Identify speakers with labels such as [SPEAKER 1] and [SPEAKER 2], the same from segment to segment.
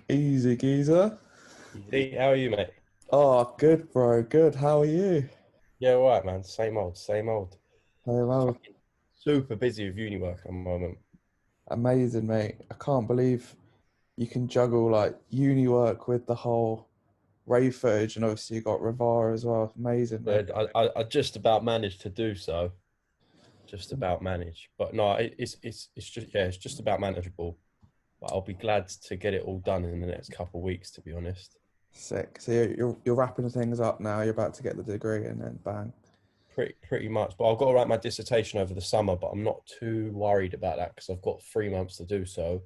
[SPEAKER 1] Easy geezer.
[SPEAKER 2] Easy. How are you, mate?
[SPEAKER 1] Oh, good, bro. Good. How are you?
[SPEAKER 2] Yeah, all right, man. Same old, same old.
[SPEAKER 1] Hey, well,
[SPEAKER 2] Fucking super busy with uni work at the moment.
[SPEAKER 1] amazing, mate. I can't believe you can juggle like uni work with the whole rave footage, and obviously you got Rivara as well. Amazing, mate.
[SPEAKER 2] I just about managed to do so. Just about managed, but no, it's just it's just about manageable. But I'll be glad to get it all done in the next couple of weeks, to be honest.
[SPEAKER 1] Sick. So you're wrapping things up now. You're about to get the degree, and then bang.
[SPEAKER 2] Pretty much. But I've got to write my dissertation over the summer, but I'm not too worried about that because I've got 3 months to do so.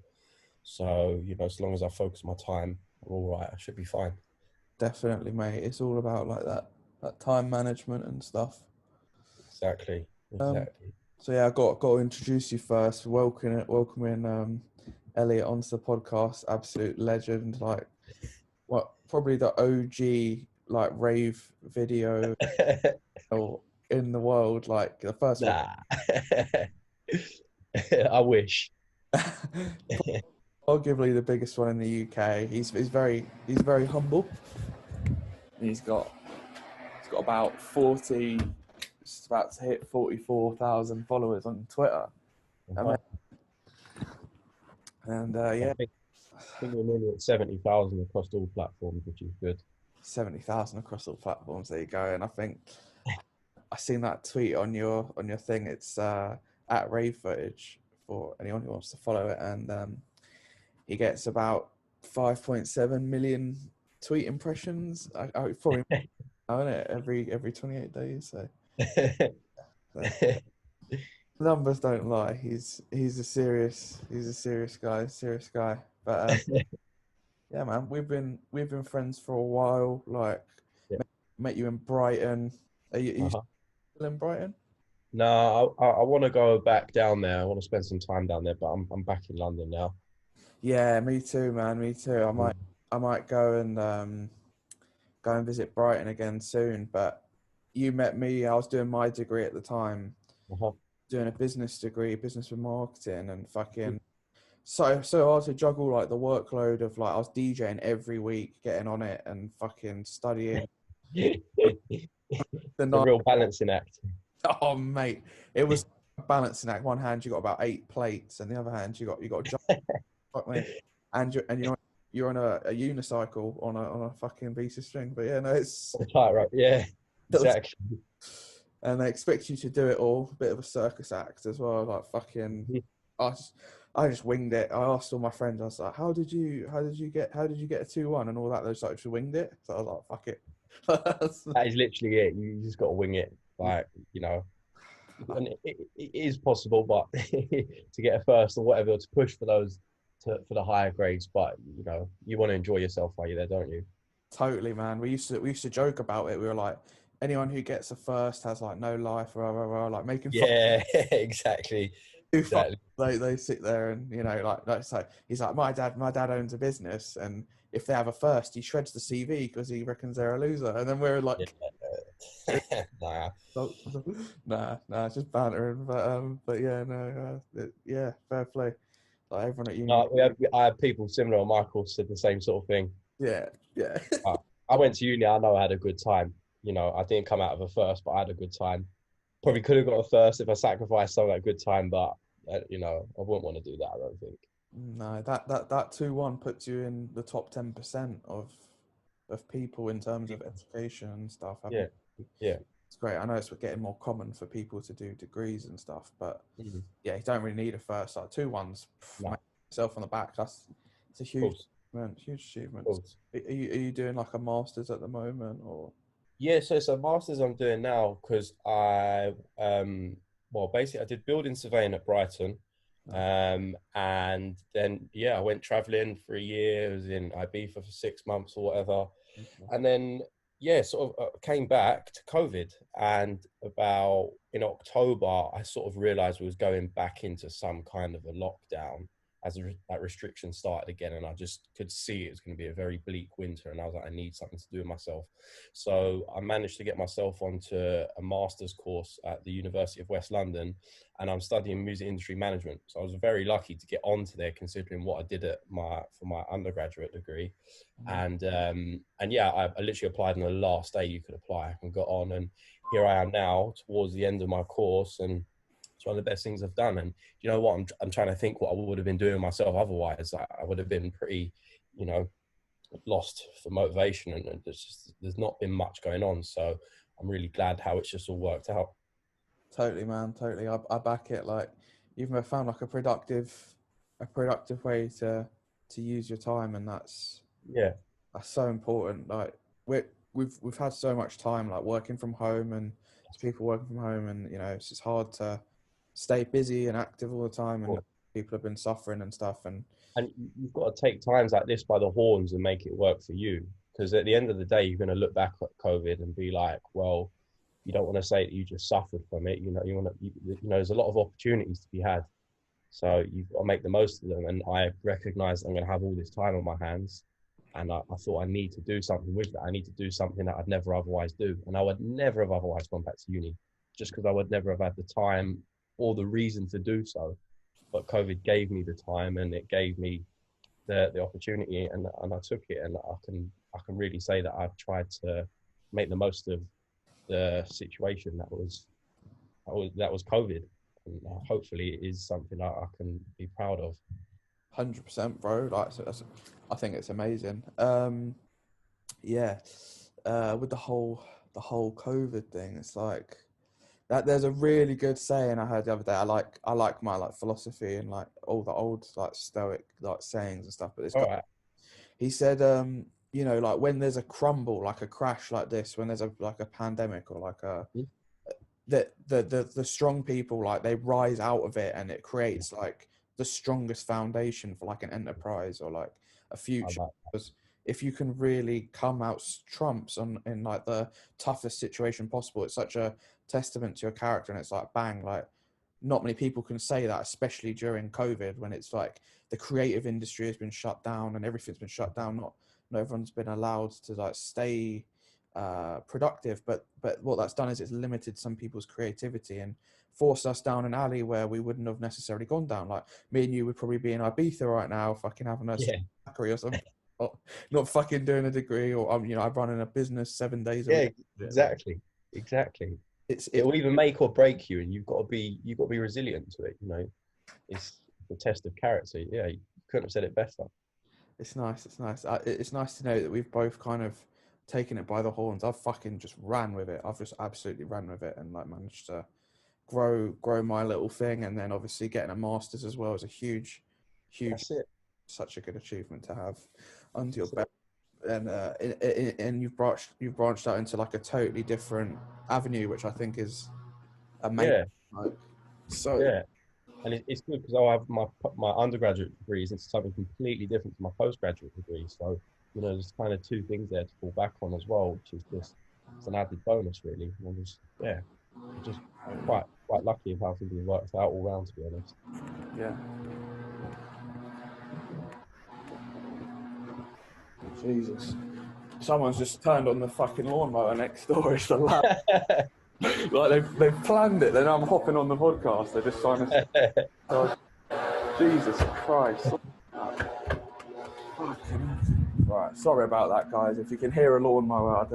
[SPEAKER 2] So as long as I focus my time, I'm all right. I should be fine.
[SPEAKER 1] Definitely, mate. It's all about like that time management and stuff.
[SPEAKER 2] Exactly.
[SPEAKER 1] Um,
[SPEAKER 2] Exactly.
[SPEAKER 1] so yeah, I got to introduce you first. Welcoming Elliot onto the podcast. Absolute legend. Like what? Probably the OG like rave video in the world. Like the first one.
[SPEAKER 2] Nah. I wish.
[SPEAKER 1] Arguably the biggest one in the UK. He's very humble. He's got about 40. It's about to hit 44,000 followers on Twitter. I mean,
[SPEAKER 2] I
[SPEAKER 1] and
[SPEAKER 2] think,
[SPEAKER 1] yeah,
[SPEAKER 2] I think we're nearly at 70,000 across all platforms, which is good.
[SPEAKER 1] 70,000 across all platforms. There you go. And I think I seen that tweet on your thing. It's at rave footage for anyone who wants to follow it, and he gets about 5.7 million tweet impressions. I probably know it every 28 days. So the numbers don't lie. He's a serious guy, serious guy. But yeah, man, we've been friends for a while. Like
[SPEAKER 2] Yeah.
[SPEAKER 1] met you in Brighton. Are you
[SPEAKER 2] Uh-huh.
[SPEAKER 1] still in Brighton?
[SPEAKER 2] No, I want to go back down there. I want to spend some time down there, but I'm back in London now.
[SPEAKER 1] Yeah, me too, man. Me too. I might
[SPEAKER 2] Mm.
[SPEAKER 1] I might go and visit Brighton again soon. But you met me. I was doing my degree at the time,
[SPEAKER 2] Uh-huh.
[SPEAKER 1] doing a business degree, business with marketing, and fucking so hard to juggle like the workload of like I was DJing every week, getting on it, and fucking studying the
[SPEAKER 2] The
[SPEAKER 1] night.
[SPEAKER 2] real balancing act.
[SPEAKER 1] Oh mate, it was a balancing act. One hand you got about 8 plates, and the other hand you got to jump. Fuck me, and you're on a unicycle on a fucking piece of string. But yeah, no, it's
[SPEAKER 2] Tight, right? Yeah, exactly.
[SPEAKER 1] and they expect you to do it all. A bit of a circus act as well. Like fucking, I just, I just winged it. I asked all my friends. I was like, how did you get a 2-1 and all that? They just winged it. So I was like, fuck it.
[SPEAKER 2] That is literally it. You just got to wing it, like and it is possible, but to get a first or whatever, to push for those for the higher grades. But you want to enjoy yourself while you're there, don't you?
[SPEAKER 1] Totally, man. We used to joke about it. We were like, anyone who gets a first has like no life, like making fun.
[SPEAKER 2] Yeah, exactly,
[SPEAKER 1] Too fun.
[SPEAKER 2] exactly.
[SPEAKER 1] They sit there and like so he's like my dad owns a business, and if they have a first he shreds the CV because he reckons they're a loser, and then we're
[SPEAKER 2] Yeah.
[SPEAKER 1] like
[SPEAKER 2] Nah.
[SPEAKER 1] nah, it's just bantering, but yeah, no, yeah, fair play. Like everyone at uni.
[SPEAKER 2] No, I had people similar on my course said the same sort of thing.
[SPEAKER 1] Yeah, yeah.
[SPEAKER 2] Uh, I went to uni. I know I had a good time. I didn't come out of a first, but I had a good time. Probably could have got a first if I sacrificed some of that good time, but I wouldn't want to do that. I don't think.
[SPEAKER 1] No, that 2-1 puts you in the top 10% of people in terms of education and stuff. I
[SPEAKER 2] Yeah,
[SPEAKER 1] think
[SPEAKER 2] yeah.
[SPEAKER 1] it's great. I know it's getting more common for people to do degrees and stuff, but
[SPEAKER 2] Mhm.
[SPEAKER 1] yeah, you don't really need a first. Like 2-1s,
[SPEAKER 2] No,
[SPEAKER 1] mate, yourself on the back. It's a
[SPEAKER 2] of
[SPEAKER 1] huge
[SPEAKER 2] course,
[SPEAKER 1] achievement, huge
[SPEAKER 2] of
[SPEAKER 1] achievement.
[SPEAKER 2] course.
[SPEAKER 1] Are you doing like a master's at the moment or?
[SPEAKER 2] Yeah, so it's a master's I'm doing now because well, basically I did building surveying at Brighton,
[SPEAKER 1] No.
[SPEAKER 2] and then yeah, I went traveling for a year. I was in Ibiza for 6 months or whatever,
[SPEAKER 1] Okay.
[SPEAKER 2] and then yeah, sort of came back to COVID, and about in October I sort of realised we was going back into some kind of a lockdown, as that restriction started again, and I just could see it was going to be a very bleak winter, and I was like, I need something to do with myself. So I managed to get myself onto a master's course at the University of West London, and I'm studying music industry management. So I was very lucky to get onto there, considering what I did for my undergraduate degree. And yeah, I literally applied on the last day you could apply and got on, and here I am now towards the end of my course, and it's one of the best things I've done. And you know what? I'm trying to think what I would have been doing myself otherwise. I would have been pretty, you know, lost for motivation, and there's not been much going on. So I'm really glad how it's just all worked out.
[SPEAKER 1] Totally, man. Totally. I back it. Like, you've found like a productive way to use your time, and
[SPEAKER 2] Yeah,
[SPEAKER 1] that's so important. Like, we've had so much time like working from home, and people working from home, and it's just hard to stay busy and active all the time, and
[SPEAKER 2] cool.
[SPEAKER 1] people have been suffering and stuff. And
[SPEAKER 2] And you've got to take times like this by the horns and make it work for you. Because at the end of the day, you're going to look back at COVID and be like, well, you don't want to say that you just suffered from it. You know, there's a lot of opportunities to be had. So you've got to make the most of them. And I recognize I'm going to have all this time on my hands. And I thought I need to do something with that. I need to do something that I'd never otherwise do. And I would never have otherwise gone back to uni, just because I would never have had the time or the reason to do so. But COVID gave me the time, and it gave me the opportunity, and I took it. And I can really say that I've tried to make the most of the situation that was COVID. And hopefully it is something I can be proud of.
[SPEAKER 1] 100%, bro. Like, I think it's amazing. Yeah. With the whole COVID thing, it's like that. There's a really good saying I heard the other day. I like my like philosophy and like all the old like stoic like sayings and stuff. But this
[SPEAKER 2] All
[SPEAKER 1] guy,
[SPEAKER 2] right.
[SPEAKER 1] he said, like when there's a crumble, like a crash like this, when there's a pandemic or like a the strong people, like they rise out of it, and it creates like the strongest foundation for like an enterprise or like a
[SPEAKER 2] I
[SPEAKER 1] future.
[SPEAKER 2] like
[SPEAKER 1] Because if you can really come out trumps in like the toughest situation possible, it's such a testament to your character. And it's like, bang, like not many people can say that, especially during COVID, when it's like the creative industry has been shut down and everything's been shut down. Not everyone's been allowed to like stay productive, but what that's done is it's limited some people's creativity and forced us down an alley where we wouldn't have necessarily gone down. Like me and you would probably be in Ibiza right now, fucking having a
[SPEAKER 2] yeah,
[SPEAKER 1] factory or something, not fucking doing a degree, or I'm running a business 7 days a
[SPEAKER 2] yeah,
[SPEAKER 1] week. Like
[SPEAKER 2] exactly. It
[SPEAKER 1] it's
[SPEAKER 2] will either make or break you, and you've got to be resilient to it. You know, it's the test of character. Yeah, you couldn't have said it better.
[SPEAKER 1] it's nice. It's nice. It's nice to know that we've both kind of taken it by the horns. I've fucking just ran with it. I've just absolutely ran with it and like managed to grow my little thing. And then obviously getting a master's as well is a huge,
[SPEAKER 2] That's it.
[SPEAKER 1] such a good achievement to have under your
[SPEAKER 2] That's
[SPEAKER 1] belt.
[SPEAKER 2] it.
[SPEAKER 1] And you've branched out into like a totally different avenue, which I think is amazing.
[SPEAKER 2] Yeah,
[SPEAKER 1] Like, so
[SPEAKER 2] yeah. And it's good because I have my undergraduate degrees into something completely different to my postgraduate degree. So, you know, there's kind of two things there to fall back on as well, which is just it's an added bonus really. And I'm just quite lucky of how things have worked out all round, to be honest.
[SPEAKER 1] yeah, Jesus. Someone's just turned on the fucking lawnmower next door. It's the lab. Like they've planned it. Then I'm hopping on the podcast. They're just trying to. Oh, Jesus Christ. Right, sorry about that, guys. If you can hear a lawnmower,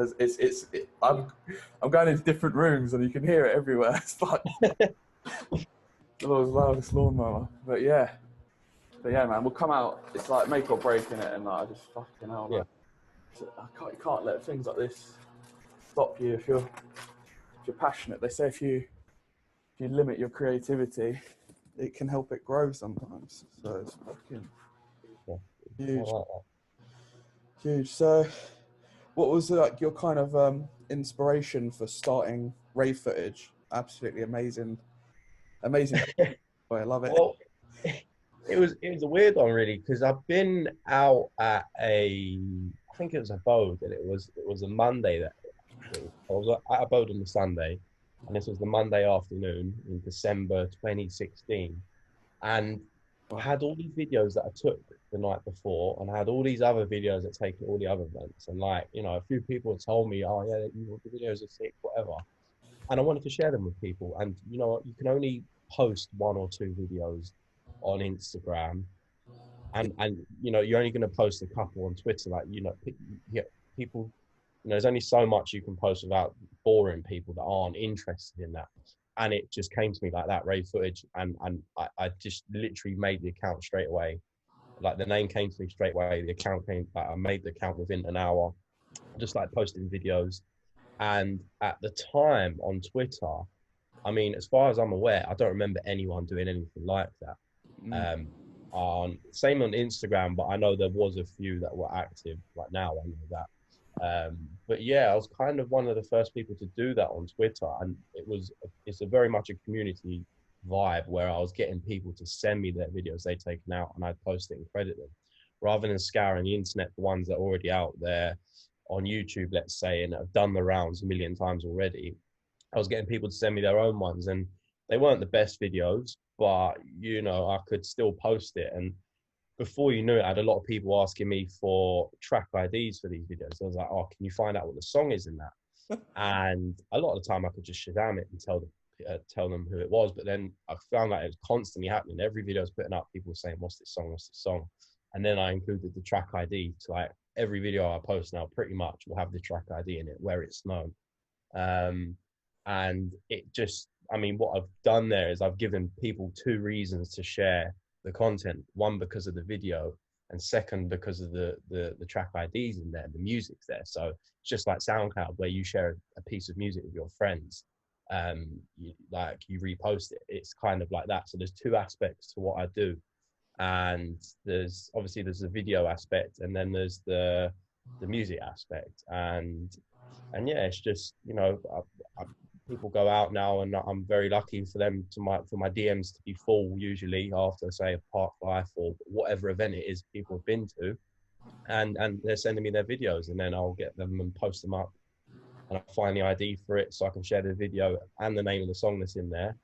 [SPEAKER 1] I'm going into different rooms and you can hear it everywhere. It's like the world's loudest lawnmower. But yeah, man, we'll come out. It's like make or break in it, and like I just fucking hell,
[SPEAKER 2] Yeah,
[SPEAKER 1] man. You can't let things like this stop you if you're passionate. They say if you limit your creativity, it can help it grow sometimes. So it's fucking
[SPEAKER 2] yeah. I
[SPEAKER 1] huge,
[SPEAKER 2] like that.
[SPEAKER 1] huge. So, what was like your kind of inspiration for starting rave footage? Absolutely amazing, amazing. I love it.
[SPEAKER 2] Well, it was a weird one really because I've been out at I think it was a Abode, and it was a Monday that I was at Abode on the Sunday, and this was the Monday afternoon in December 2016, and I
[SPEAKER 1] Wow.
[SPEAKER 2] had all these videos that I took the night before, and I had all these other videos that take all the other events. And like, you know, a few people had told me, oh yeah, the videos are sick, whatever. And I wanted to share them with people. And you know what, you can only post one or two videos on Instagram, and you know, you're only going to post a couple on Twitter. Like, you know, yeah, people, you know, there's only so much you can post without boring people that aren't interested in that. And it just came to me like that, rave footage, and I just literally made the account straight away. Like the name came to me straight away. The account came. Like, I made the account within an hour. Just like posting videos. And at the time on Twitter, I mean, as far as I'm aware, I don't remember anyone doing anything like that.
[SPEAKER 1] Mm.
[SPEAKER 2] Um, on same on Instagram, but I know there was a few that were active. Like now, I know that. But yeah, I was kind of one of the first people to do that on Twitter, and it's a very much a community vibe where I was getting people to send me their videos they'd taken out, and I'd post it and credit them, rather than scouring the internet for ones that are already out there on YouTube, let's say, and have done the rounds a million times already. I was getting people to send me their own ones, and they weren't the best videos, but you know, I could still post it. And before you knew it, I had a lot of people asking me for track IDs for these videos. I was like, "Oh, can you find out what the song is in that?" And a lot of the time, I could just Shazam it and tell them who it was. But then I found that it was constantly happening. Every video I was putting up, people were saying, "What's this song? What's this song?" And then I included the track ID to like every video I post now. Pretty much will have the track ID in it where it's known. Um, and it just, I mean, what I've done there is I've given people two reasons to share the content. One, because of the video, and second, because of the track IDs in there, the music's there. So it's just like SoundCloud, where you share a piece of music with your friends, you repost it. It's kind of like that. So there's two aspects to what I do, and there's the video aspect, and then there's the music aspect, and yeah, it's just, you know, people go out now, and I'm very lucky for them for my DMs to be full usually after, say, a park life or whatever event it is people have been to, and they're sending me their videos, and then I'll get them and post them up, and I find the ID for it so I can share the video and the name of the song that's in there,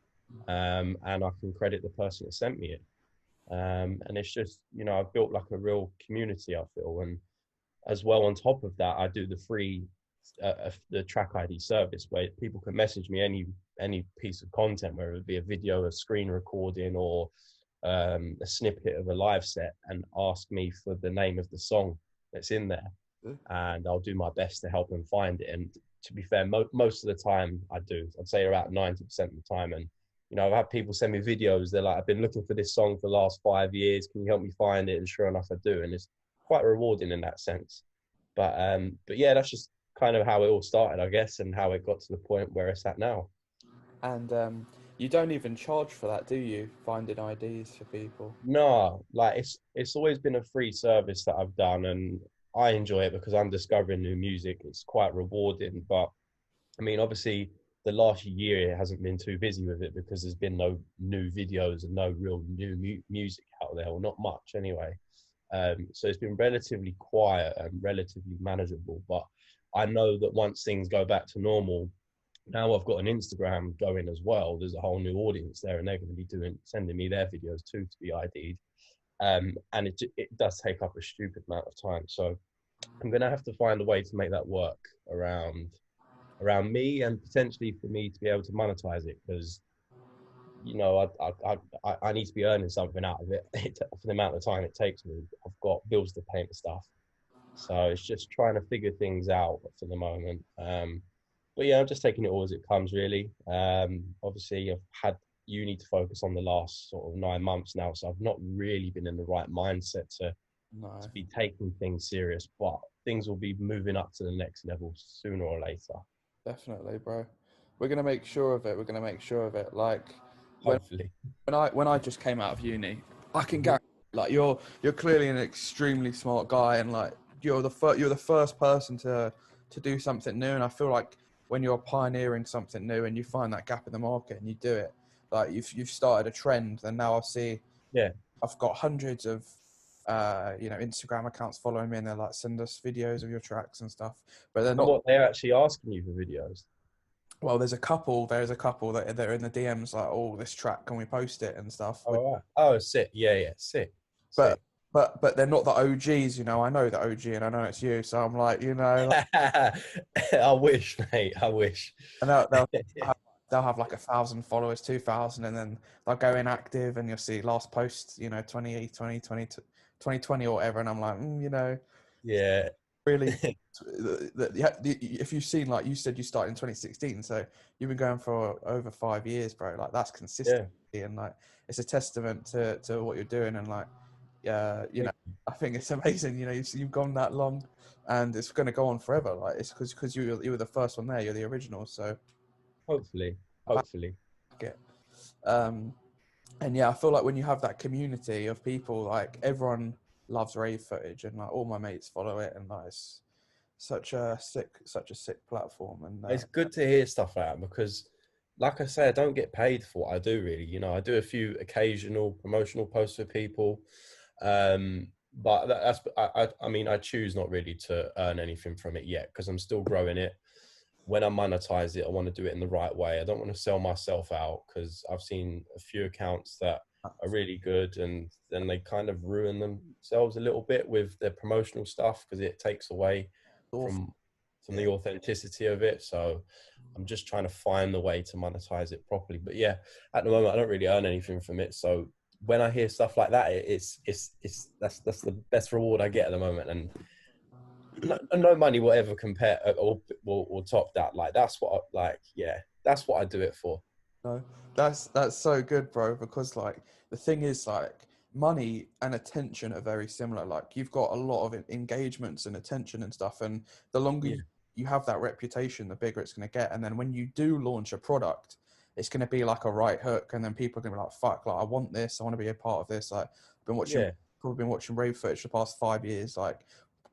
[SPEAKER 2] and I can credit the person that sent me it. And it's just, you know, I've built like a real community, I feel. And as well, on top of that, I do the free the track ID service where people can message me any piece of content, whether it be a video, a screen recording, or a snippet of a live set, and ask me for the name of the song that's in there, and I'll do my best to help them find it. And to be fair, most of the time I do. I'd say about 90% of the time. And you know, I've had people send me videos. They're like, "I've been looking for this song for the last 5 years. Can you help me find it?" And sure enough, I do. And it's quite rewarding in that sense. But yeah, that's just kind of how it all started, I guess, and how it got to the point where it's at now.
[SPEAKER 1] And you don't even charge for that, do you? Finding IDs for people.
[SPEAKER 2] No, like it's always been a free service that I've done, and I enjoy it because I'm discovering new music. It's quite rewarding, but I mean, obviously, the last year hasn't been too busy with it because there's been no new videos and no real new music out there, or not much anyway. So it's been relatively quiet and relatively manageable. But I know that once things go back to normal, now I've got an Instagram going as well. There's a whole new audience there, and they're going to be sending me their videos too to be ID'd. And it does take up a stupid amount of time. So I'm going to have to find a way to make that work around me, and potentially for me to be able to monetize it, because you know, I need to be earning something out of it for the amount of time it takes me. I've got bills to pay and stuff. So it's just trying to figure things out for the moment. But yeah, I'm just taking it all as it comes, really. Obviously, I've had uni to focus on the last sort of 9 months now, so I've not really been in the right mindset
[SPEAKER 1] No,
[SPEAKER 2] to be taking things serious. But things will be moving up to the next level sooner or later,
[SPEAKER 1] definitely, bro. We're gonna make sure of it. We're gonna make sure of it. Like when
[SPEAKER 2] hopefully.
[SPEAKER 1] when I just came out of uni, I can
[SPEAKER 2] Mhm.
[SPEAKER 1] guarantee, like you're clearly an extremely smart guy, and like you're the first person to do something new. And I feel like when you're pioneering something new and you find that gap in the market and you do it, like you've started a trend. And now I see
[SPEAKER 2] Yeah.
[SPEAKER 1] I've got hundreds of Instagram accounts following me, and they're like, send us videos of your tracks and stuff. But they're
[SPEAKER 2] And
[SPEAKER 1] not.
[SPEAKER 2] what they're actually asking you for videos.
[SPEAKER 1] Well, there's a couple. There's a couple that are in the DMs like, "Oh, this track, can we post it and stuff?"
[SPEAKER 2] Oh, right. Oh, sick. Yeah, yeah, sick,
[SPEAKER 1] But
[SPEAKER 2] sick.
[SPEAKER 1] but they're not the OGs. You know, I know the OG, and I know it's you. So I'm like, you know, like,
[SPEAKER 2] I wish, mate. I wish.
[SPEAKER 1] and have, they'll have like 1,000 followers, 2,000, and then they'll go inactive, and you'll see last post, you know, 2020 or whatever, and I'm like, you know,
[SPEAKER 2] Yeah.
[SPEAKER 1] really. If you've seen, like you said, you started in 2016, so you've been going for over 5 years, bro. Like that's consistency,
[SPEAKER 2] Yeah.
[SPEAKER 1] and like it's a testament to what you're doing, and like, yeah, you know, I think it's amazing. You know, you've gone that long, and it's going to go on forever. Like it's because you were the first one there. You're the original, so
[SPEAKER 2] Hopefully.
[SPEAKER 1] I back
[SPEAKER 2] Hopefully.
[SPEAKER 1] it. Um, and yeah, I feel like when you have that community of people, like everyone loves rave footage, and like all my mates follow it, and like it's such a sick platform. And
[SPEAKER 2] It's good to hear stuff like that because, like I say, I don't get paid for what I do really. You know, I do a few occasional promotional posts for people, but that's I mean, I choose not really to earn anything from it yet because I'm still growing it. When I monetize it, I want to do it in the right way. I don't want to sell myself out because I've seen a few accounts that are really good and then they kind of ruin themselves a little bit with their promotional stuff because it takes away
[SPEAKER 1] awful.
[SPEAKER 2] from
[SPEAKER 1] Yeah.
[SPEAKER 2] the authenticity of it. So I'm just trying to find the way to monetize it properly. But yeah, at the moment I don't really earn anything from it. So when I hear stuff like that, it's that's the best reward I get at the moment. And no money will ever compare or will top that. Like that's what yeah, that's what I do it for.
[SPEAKER 1] No, that's so good, bro. Because like the thing is, like money and attention are very similar. Like you've got a lot of engagements and attention and stuff, and the longer
[SPEAKER 2] Yeah,
[SPEAKER 1] you have that reputation, the bigger it's going to get. And then when you do launch a product, it's going to be like a right hook, and then people are going to be like, "Fuck! Like I want this. I want to be a part of this." Like I've been watching,
[SPEAKER 2] yeah,
[SPEAKER 1] probably been watching rave footage the past 5 years, like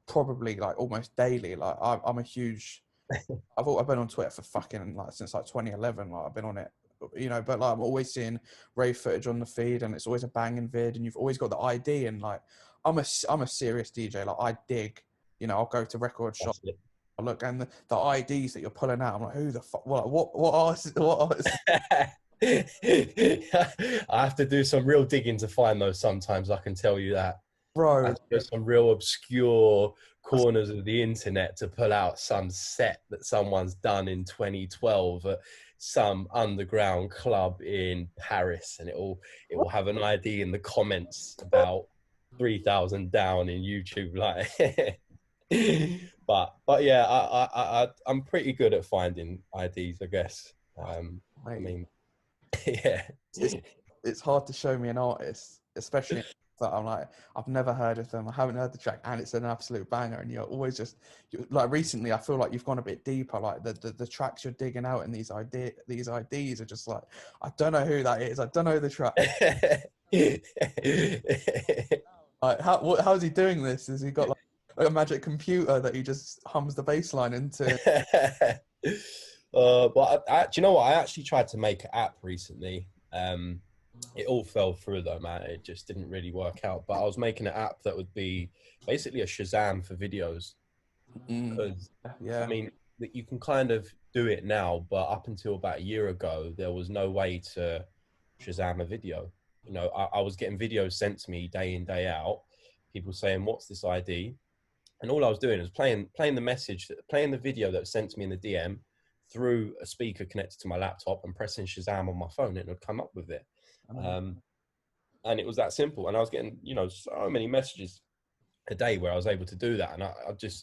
[SPEAKER 1] probably like almost daily. Like I'm a huge I've been on Twitter for fucking like since like 2011. Like I've been on it, you know. But like I'm always seeing rave footage on the feed, and it's always a banging vid, and you've always got the ID. And like I'm a serious DJ. Like I dig, you know. I'll go to record shop,
[SPEAKER 2] that's it.
[SPEAKER 1] I look, and the IDs that you're pulling out. I'm like, who the fuck? What artist? What artist?
[SPEAKER 2] I have to do some real digging to find those sometimes, I can tell you that. I
[SPEAKER 1] Bro,
[SPEAKER 2] have to go some real obscure corners of the internet to pull out some set that someone's done in 2012 at some underground club in Paris, and it will have an ID in the comments about 3,000 down in YouTube, like. but yeah, I'm pretty good at finding IDs, I guess. I
[SPEAKER 1] mate,
[SPEAKER 2] mean, yeah,
[SPEAKER 1] it's it's hard to show me an artist, especially that I'm like I've never heard of them. I haven't heard the track, and it's an absolute banger. And you're always like recently. I feel like you've gone a bit deeper. Like the tracks you're digging out in these IDs are just like I don't know who that is. I don't know the track. Like how's he doing this? Has he got like a magic computer that he just hums the bass line into?
[SPEAKER 2] But do you know what? I actually tried to make an app recently. It all fell through though, man. It just didn't really work out. But I was making an app that would be basically a Shazam for videos.
[SPEAKER 1] Mm,
[SPEAKER 2] Because, I
[SPEAKER 1] yeah.
[SPEAKER 2] mean, that you can kind of do it now, but up until about a year ago, there was no way to Shazam a video. You know, I was getting videos sent to me day in, day out. People saying, "What's this ID?" And all I was doing was playing the message, playing the video that was sent to me in the DM through a speaker connected to my laptop and pressing Shazam on my phone, and it would come up with it. Um, and it was that simple. And I was getting, so many messages a day where I was able to do that. And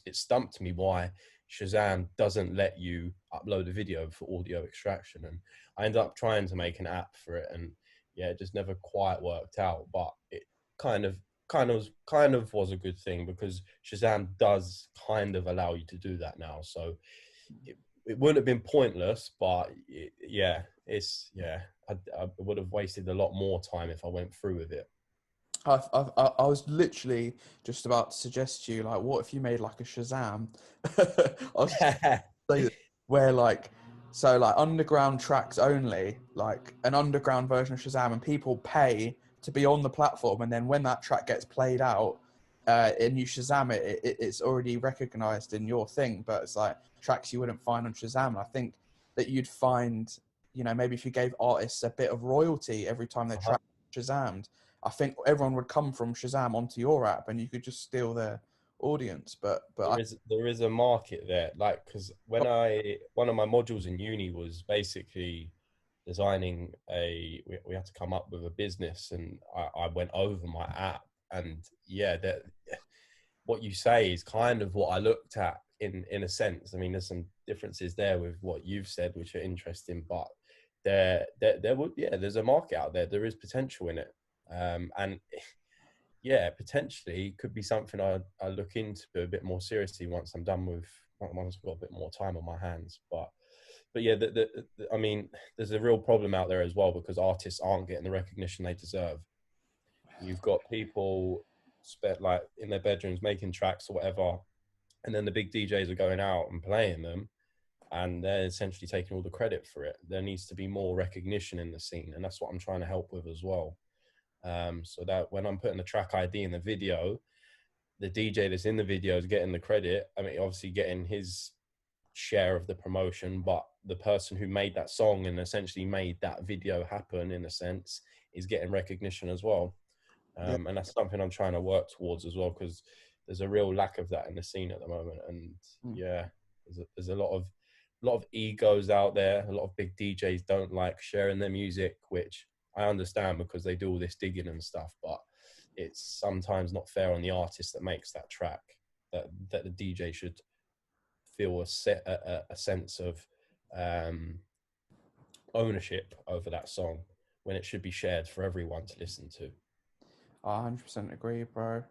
[SPEAKER 2] it stumped me why Shazam doesn't let you upload a video for audio extraction. And I ended up trying to make an app for it. And yeah, it just never quite worked out, but it kind of was a good thing because Shazam does kind of allow you to do that now. So it wouldn't have been pointless, but I would have wasted a lot more time if I went through with it.
[SPEAKER 1] I was literally just about to suggest to you, like, what if you made like a Shazam? I was say where like underground tracks only, like an underground version of Shazam, and people pay to be on the platform, and then when that track gets played out, and you Shazam it's already recognized in your thing, but it's like tracks you wouldn't find on Shazam. And I think that you'd find, maybe if you gave artists a bit of royalty every time their
[SPEAKER 2] Uh-huh.
[SPEAKER 1] track Shazammed, I think everyone would come from Shazam onto your app, and you could just steal their audience. But
[SPEAKER 2] There is a market there, like, because one of my modules in uni was basically designing we had to come up with a business, and I went over my app, and yeah, that what you say is kind of what I looked at in a sense. I mean, there's some differences there with what you've said, which are interesting, but there would, yeah, there's a market out there. There is potential in it, and yeah, potentially could be something I look into a bit more seriously once I'm done with once I've got a bit more time on my hands. But yeah, I mean, there's a real problem out there as well because artists aren't getting the recognition they deserve. You've got people spent like in their bedrooms making tracks or whatever, and then the big DJs are going out and playing them, and they're essentially taking all the credit for it. There needs to be more recognition in the scene, and that's what I'm trying to help with as well. So that when I'm putting the track ID in the video, the DJ that's in the video is getting the credit. I mean, obviously getting his share of the promotion, but the person who made that song and essentially made that video happen, in a sense, is getting recognition as well.
[SPEAKER 1] yeah,
[SPEAKER 2] And that's something I'm trying to work towards as well, because there's a real lack of that in the scene at the moment. And
[SPEAKER 1] mm,
[SPEAKER 2] yeah, there's a lot of egos out there. A lot of big DJs don't like sharing their music, which I understand because they do all this digging and stuff. But it's sometimes not fair on the artist that makes that track. That the DJ should feel a sense of um, ownership over that song when it should be shared for everyone to listen to.
[SPEAKER 1] I 100% agree, bro.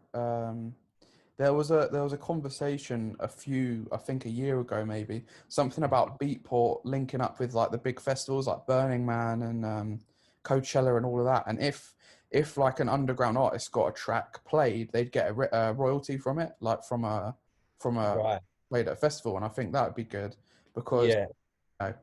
[SPEAKER 1] There was a conversation I think a year ago, maybe something about Beatport linking up with like the big festivals like Burning Man and Coachella and all of that. And if like an underground artist got a track played, they'd get a royalty from it, like from a
[SPEAKER 2] Right.
[SPEAKER 1] played at a festival. And I think that would be good because
[SPEAKER 2] Yeah.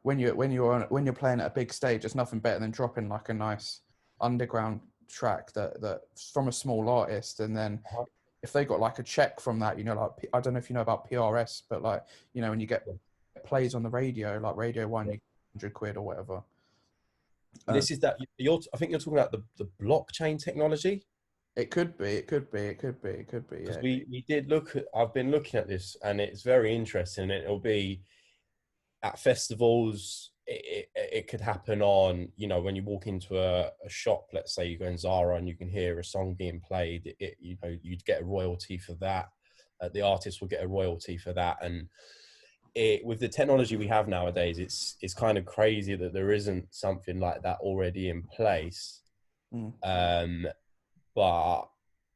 [SPEAKER 1] when you're playing at a big stage, there's nothing better than dropping like a nice underground track that's from a small artist, and then
[SPEAKER 2] Uh-huh.
[SPEAKER 1] if they got like a check from that, like I don't know if you know about PRS, but like when you get
[SPEAKER 2] Yeah.
[SPEAKER 1] plays on the radio, like Radio One,
[SPEAKER 2] Yeah.
[SPEAKER 1] you get 100 quid or whatever. Um,
[SPEAKER 2] This is that I think you're talking about the blockchain technology,
[SPEAKER 1] it could be, it could be, it could be, it could be.
[SPEAKER 2] because
[SPEAKER 1] Yeah,
[SPEAKER 2] we did look at. I've been looking at this, and it's very interesting. It'll be at festivals. It could happen on, when you walk into a shop, let's say you go in Zara and you can hear a song being played, you'd get a royalty for that. The artist will get a royalty for that. And with the technology we have nowadays, it's kind of crazy that there isn't something like that already in place.
[SPEAKER 1] mm,
[SPEAKER 2] Um, but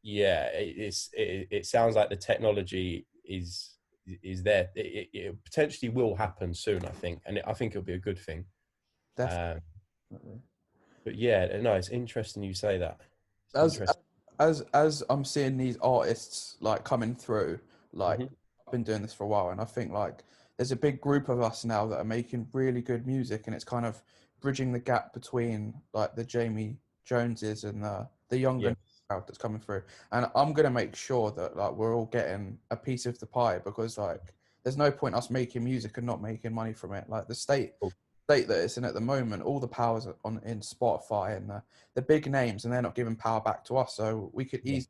[SPEAKER 2] yeah, it sounds like the technology is there. It potentially will happen soon, I think, and I think it'll be a good thing. Um,
[SPEAKER 1] definitely.
[SPEAKER 2] but yeah, no, it's interesting you say that. It's
[SPEAKER 1] As
[SPEAKER 2] interesting.
[SPEAKER 1] as I'm seeing these artists like coming through, like
[SPEAKER 2] Hmm.
[SPEAKER 1] I've been doing this for a while, and I think like there's a big group of us now that are making really good music, and it's kind of bridging the gap between like the Jamie Joneses and the younger
[SPEAKER 2] Yeah,
[SPEAKER 1] crowd that's coming through. And I'm gonna make sure that like we're all getting a piece of the pie, because like there's no point us making music and not making money from it. Like the
[SPEAKER 2] cool.
[SPEAKER 1] state that it's in at the moment, all the powers on in Spotify and the big names, and they're not giving power back to us. So we could
[SPEAKER 2] Yeah,
[SPEAKER 1] easily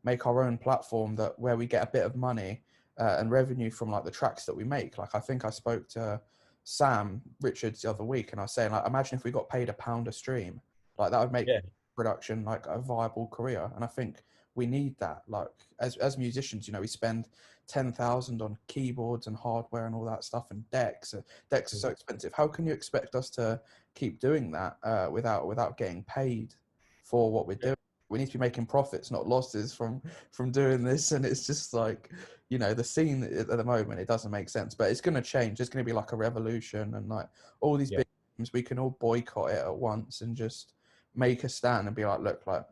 [SPEAKER 1] make our own platform that where we get a bit of money and revenue from like the tracks that we make. Like I think I spoke to Sam Richards the other week, and I was saying like, imagine if we got paid £1 a stream, like that would make
[SPEAKER 2] yeah,
[SPEAKER 1] production like a viable career. And I think we need that. Like as musicians, we spend 10,000 on keyboards and hardware and all that stuff and decks. Decks are so expensive. How can you expect us to keep doing that without getting paid for what we're
[SPEAKER 2] yeah,
[SPEAKER 1] doing? We need to be making profits, not losses from doing this. And it's just like, the scene at the moment, it doesn't make sense, but it's going to change. There's going to be like a revolution, and like all these
[SPEAKER 2] yeah,
[SPEAKER 1] big things, we can all boycott it at once and just make a stand and be like, look, like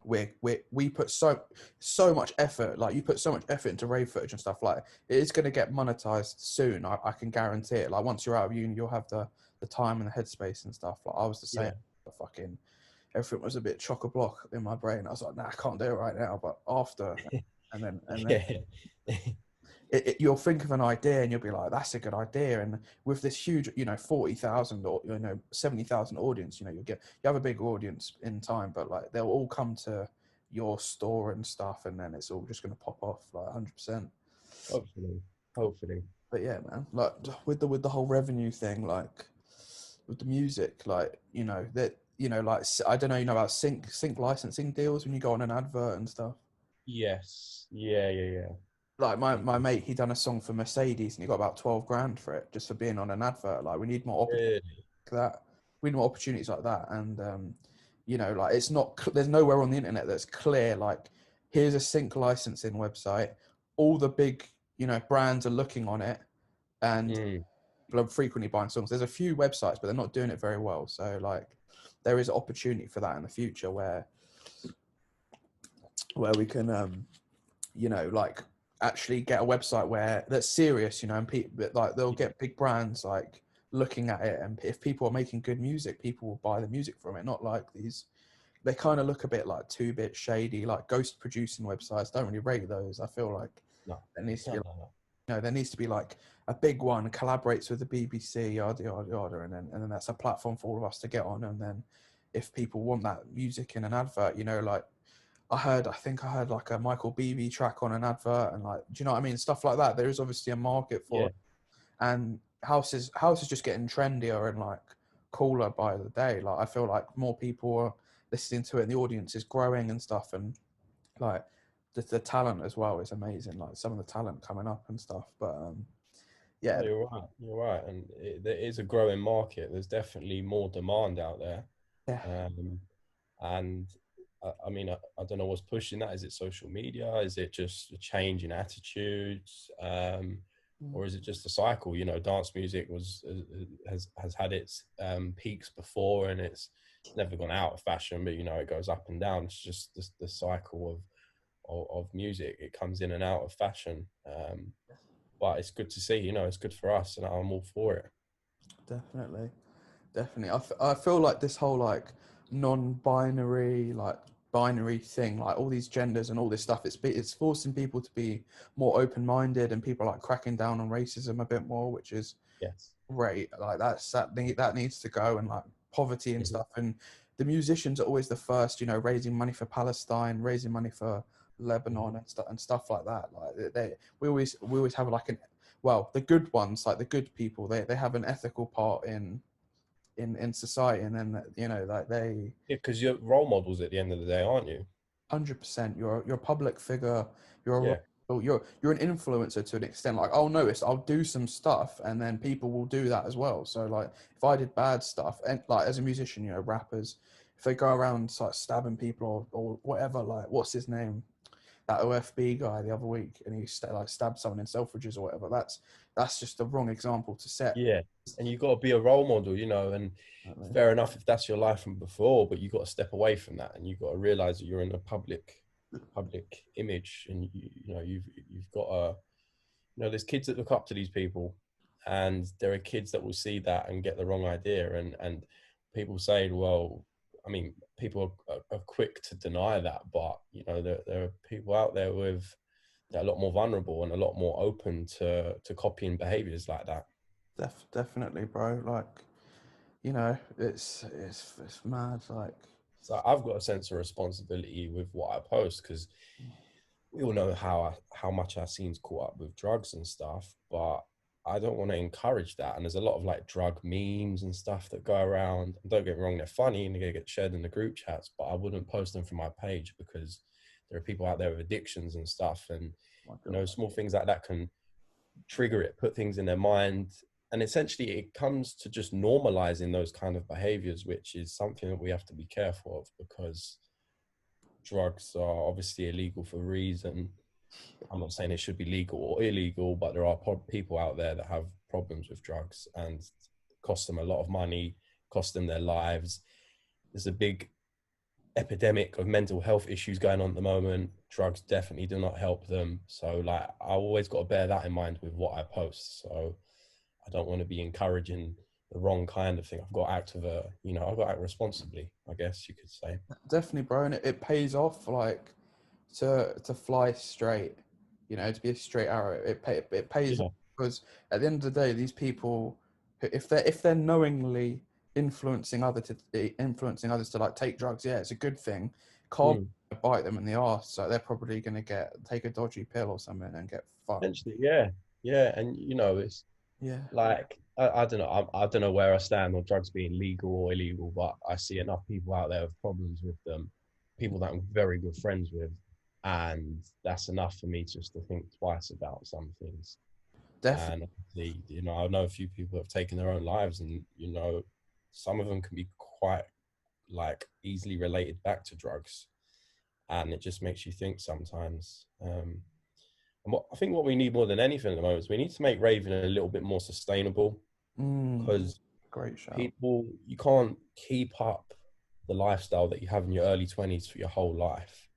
[SPEAKER 1] we put so much effort, like you put so much effort into rave footage and stuff, like it is going to get monetized soon. I can guarantee it. Like once you're out of uni, you'll have the time and the headspace and stuff. Like I was the same.
[SPEAKER 2] yeah,
[SPEAKER 1] Fucking everything was a bit chock a block in my brain. I was like, nah, I can't do it right now, but after, and then
[SPEAKER 2] yeah.
[SPEAKER 1] you'll think of an idea and you'll be like, that's a good idea. And with this huge, 40,000 or 70,000 audience, you have a big audience in time, but like they'll all come to your store and stuff, and then it's all just going to pop off like 100%.
[SPEAKER 2] Hopefully.
[SPEAKER 1] But yeah, man, like with the whole revenue thing, like with the music, like that, like I don't know, about sync licensing deals when you go on an advert and stuff.
[SPEAKER 2] Yes. Yeah.
[SPEAKER 1] Like my mate, he done a song for Mercedes and he got about 12 grand for it just for being on an advert. Like we need more opportunities
[SPEAKER 2] Really?
[SPEAKER 1] like that. We need more opportunities like that. And like it's not. There's nowhere on the internet that's clear. Like here's a sync licensing website. All the big brands are looking on it, and
[SPEAKER 2] Mm.
[SPEAKER 1] people are frequently buying songs. There's a few websites, but they're not doing it very well. So like there is opportunity for that in the future where we can like actually get a website where that's serious, and people like they'll get big brands like looking at it, and if people are making good music, people will buy the music from it. Not like these, they kind of look a bit like 2-bit shady, like ghost producing websites. Don't really rate those. I feel like
[SPEAKER 2] No.
[SPEAKER 1] there needs to be,
[SPEAKER 2] No.
[SPEAKER 1] there needs to be like a big one collaborates with the BBC, yada yada yada, and then that's a platform for all of us to get on. And then if people want that music in an advert, like I think I heard like a Michael Beebe track on an advert, and like, do you know what I mean? Stuff like that. There is obviously a market for
[SPEAKER 2] Yeah.
[SPEAKER 1] it, and house is just getting trendier and like cooler by the day. Like I feel like more people are listening to it, and the audience is growing and stuff, and like the talent as well is amazing. Like some of the talent coming up and stuff, but
[SPEAKER 2] No,
[SPEAKER 1] yeah,
[SPEAKER 2] you're right. You're right, and there is a growing market. There's definitely more demand out there,
[SPEAKER 1] yeah,
[SPEAKER 2] and I mean, I don't know what's pushing that. Is it social media? Is it just a change in attitudes, or is it just a cycle? Dance music has had its peaks before, and it's never gone out of fashion, but it goes up and down. It's just the cycle of music. It comes in and out of fashion. But it's good to see, it's good for us, and I'm all for it.
[SPEAKER 1] definitely. Definitely. I feel like this whole like non-binary, like binary thing, like all these genders and all this stuff, it's forcing people to be more open-minded, and people are like cracking down on racism a bit more, which is
[SPEAKER 2] Yes.
[SPEAKER 1] great. Like that needs to go, and like poverty and
[SPEAKER 2] Mhm.
[SPEAKER 1] stuff. And the musicians are always the first, raising money for Palestine, raising money for Lebanon and stuff like that. Like we always have like the good ones, like the good people, they have an ethical part in society, and then like they
[SPEAKER 2] Yeah, because you're role models at the end of the day, aren't you?
[SPEAKER 1] 100%, you're a public figure, you're
[SPEAKER 2] Yeah.
[SPEAKER 1] you're an influencer to an extent. Like I'll notice, I'll do some stuff, and then people will do that as well. So like if I did bad stuff, and like as a musician, rappers, if they go around like stabbing people or whatever, like what's his name, that OFB guy the other week, and he stabbed someone in Selfridges or whatever. That's just the wrong example to set.
[SPEAKER 2] Yeah. And you got to be a role model, and fair enough if that's your life from before, but you got to step away from that, and you got to realize that you're in a public image, and you've got to, there's kids that look up to these people, and there are kids that will see that and get the wrong idea, and people say, well, I mean, people are quick to deny that, but there are people out there that are a lot more vulnerable and a lot more open to copying behaviors like that.
[SPEAKER 1] Definitely, bro. Like, it's mad. Like,
[SPEAKER 2] So I've got a sense of responsibility with what I post, because we all know how much our scene's caught up with drugs and stuff, but I don't want to encourage that. And there's a lot of like drug memes and stuff that go around. And don't get me wrong, they're funny and they get shared in the group chats, but I wouldn't post them from my page, because there are people out there with addictions and stuff. And,
[SPEAKER 1] my God.
[SPEAKER 2] small things like that can trigger it, put things in their mind. And essentially it comes to just normalizing those kind of behaviors, which is something that we have to be careful of, because drugs are obviously illegal for a reason. I'm not saying it should be legal or illegal, but there are people out there that have problems with drugs, and cost them a lot of money, cost them their lives. There's a big epidemic of mental health issues going on at the moment. Drugs definitely do not help them. So like, I always got to bear that in mind with what I post. So I don't want to be encouraging the wrong kind of thing. I've got to act I've got to act responsibly, I guess you could say.
[SPEAKER 1] Definitely, bro. And it pays off, like, to fly straight. You know, to be a straight arrow, it pays
[SPEAKER 2] Yeah.
[SPEAKER 1] because at the end of the day, these people, if they're knowingly influencing others to like take drugs, yeah, it's a good thing. Can't bite them in the arse, so they're probably going to take a dodgy pill or something and get fucked.
[SPEAKER 2] Essentially, yeah, yeah, and you know, it's
[SPEAKER 1] Yeah,
[SPEAKER 2] like I don't know, I don't know where I stand on drugs being legal or illegal, but I see enough people out there with problems with them, people that I'm very good friends with, and that's enough for me just to think twice about some things.
[SPEAKER 1] definitely.
[SPEAKER 2] And obviously, you know, I know a few people have taken their own lives, and you know, some of them can be quite like easily related back to drugs, and it just makes you think sometimes. And I think what we need more than anything at the moment is we need to make raving a little bit more sustainable, because
[SPEAKER 1] Great shout.
[SPEAKER 2] people, you can't keep up the lifestyle that you have in your early 20s for your whole life.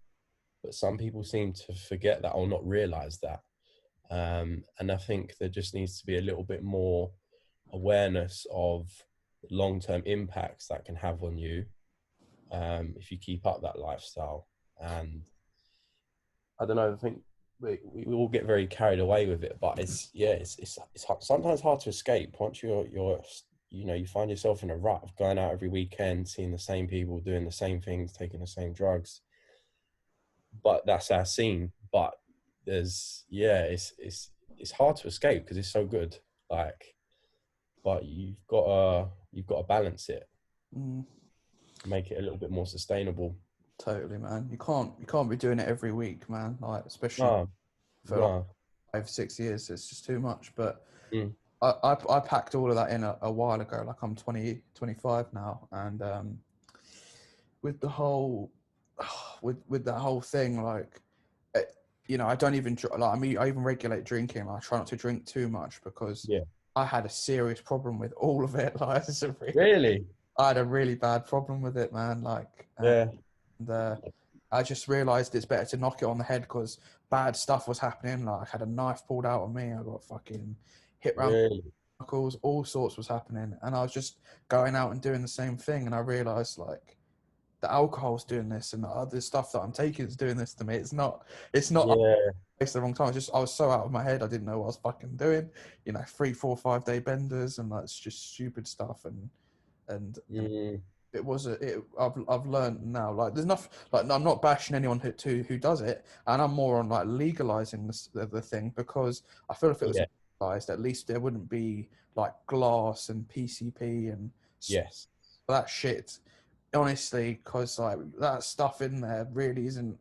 [SPEAKER 2] But some people seem to forget that or not realize that. And I think there just needs to be a little bit more awareness of long-term impacts that can have on you if you keep up that lifestyle. And I don't know, I think we all get very carried away with it, but it's sometimes hard to escape once you're you know, you find yourself in a rut of going out every weekend, seeing the same people, doing the same things, taking the same drugs. But that's our scene. But it's hard to escape because it's so good. Like, but you've got to balance it, make it a little bit more sustainable.
[SPEAKER 1] Totally, man. You can't be doing it every week, man. Like, especially
[SPEAKER 2] No,
[SPEAKER 1] for like
[SPEAKER 2] no.
[SPEAKER 1] 5-6 years, it's just too much. But
[SPEAKER 2] Mm.
[SPEAKER 1] I packed all of that in a while ago. Like, I'm 25 now, and with the whole with that whole thing, like, you know, I don't even like. I mean, I even regulate drinking. Like, I try not to drink too much because
[SPEAKER 2] Yeah.
[SPEAKER 1] I had a serious problem with all of it. Like,
[SPEAKER 2] Really?
[SPEAKER 1] I had a really bad problem with it, man. Like,
[SPEAKER 2] Yeah.
[SPEAKER 1] and I just realised it's better to knock it on the head because bad stuff was happening. Like, I had a knife pulled out of me. I got fucking hit round
[SPEAKER 2] Really?
[SPEAKER 1] the knuckles. All sorts was happening, and I was just going out and doing the same thing. And I realised, like, the alcohol's doing this, and the other stuff that I'm taking is doing this to me. It's not. It's not.
[SPEAKER 2] Yeah.
[SPEAKER 1] It's the wrong time. I was so out of my head. I didn't know what I was fucking doing. You know, 3, 4, 5 day benders, and that's just stupid stuff. And
[SPEAKER 2] Mm.
[SPEAKER 1] I've learned now, like, there's nothing, like, I'm not bashing anyone who does it, and I'm more on like legalizing the thing, because I feel if it was
[SPEAKER 2] Yeah.
[SPEAKER 1] legalized, at least there wouldn't be like glass and PCP and
[SPEAKER 2] Yes.
[SPEAKER 1] that shit, honestly, because like that stuff in there really isn't.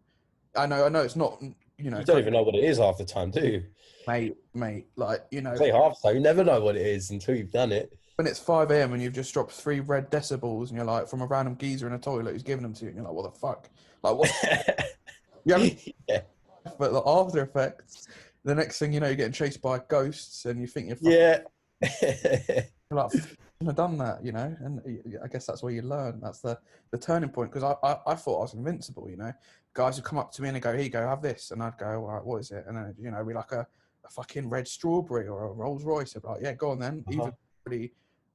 [SPEAKER 1] I know it's not, you know,
[SPEAKER 2] You don't even know what it is half the time, do you?
[SPEAKER 1] mate, like, you know,
[SPEAKER 2] Say half the time. You never know what it is until you've done it.
[SPEAKER 1] when it's 5 a.m. and you've just dropped 3 red decibels, and you're like, from a random geezer in a toilet who's giving them to you, and you're like, what the fuck? Like, what? You haven't,
[SPEAKER 2] Yeah.
[SPEAKER 1] but the after effects, the next thing you know, you're getting chased by ghosts, and you think you're fucking,
[SPEAKER 2] Yeah.
[SPEAKER 1] like, I've done that, you know, and I guess that's where you learn. That's the turning point, because I thought I was invincible, you know. Guys would come up to me and go, here you go, have this, and I'd go, all right, what is it? And then, you know, it'd be like a fucking red strawberry or a Rolls Royce. I'd be like, yeah, go on then.
[SPEAKER 2] Uh-huh.
[SPEAKER 1] Even already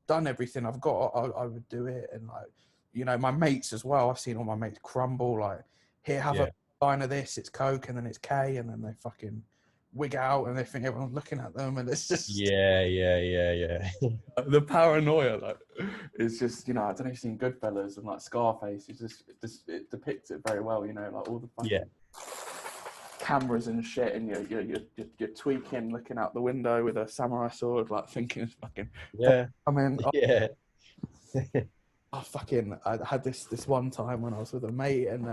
[SPEAKER 1] done everything I've got, I would do it. And, like, you know, my mates as well, I've seen all my mates crumble. Like, here, have a line of this, it's Coke, and then it's K, and then they fucking wig out, and they think everyone's looking at them, and it's just
[SPEAKER 2] Yeah.
[SPEAKER 1] the paranoia. Like, it's just, you know, I don't know if you've seen Goodfellas and like Scarface. It's just it depicts it very well, you know, like all the fucking cameras and shit, and you're tweaking, looking out the window with a samurai sword, like thinking it's fucking. I mean, I had this one time when I was with a mate, and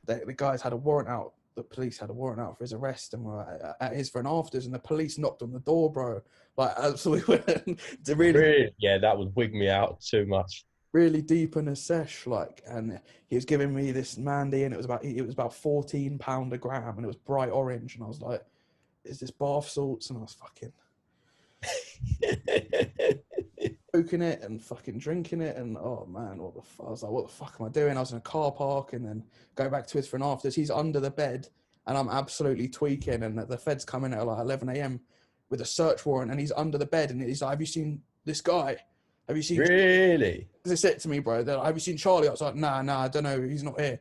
[SPEAKER 1] the guys had a warrant out. The police had a warrant out for his arrest, and were at his for an afters, and the police knocked on the door, bro. Like, absolutely, to really,
[SPEAKER 2] Yeah, that would wig me out too much.
[SPEAKER 1] really deep in a sesh, like, and he was giving me this Mandy, and it was about £14 a gram, and it was bright orange, and I was like, "Is this bath salts?" And I was fucking poking it and fucking drinking it, and oh man, I was like, what the fuck am I doing? I was in a car park, and then go back to his for an afters. He's under the bed, and I'm absolutely tweaking, and the feds come in at like 11 a.m. with a search warrant, and he's under the bed, and he's like, "Have you seen this guy?" Have you seen?
[SPEAKER 2] Really?
[SPEAKER 1] They said to me, bro, they're like, have you seen Charlie? I was like, nah, I don't know. He's not here.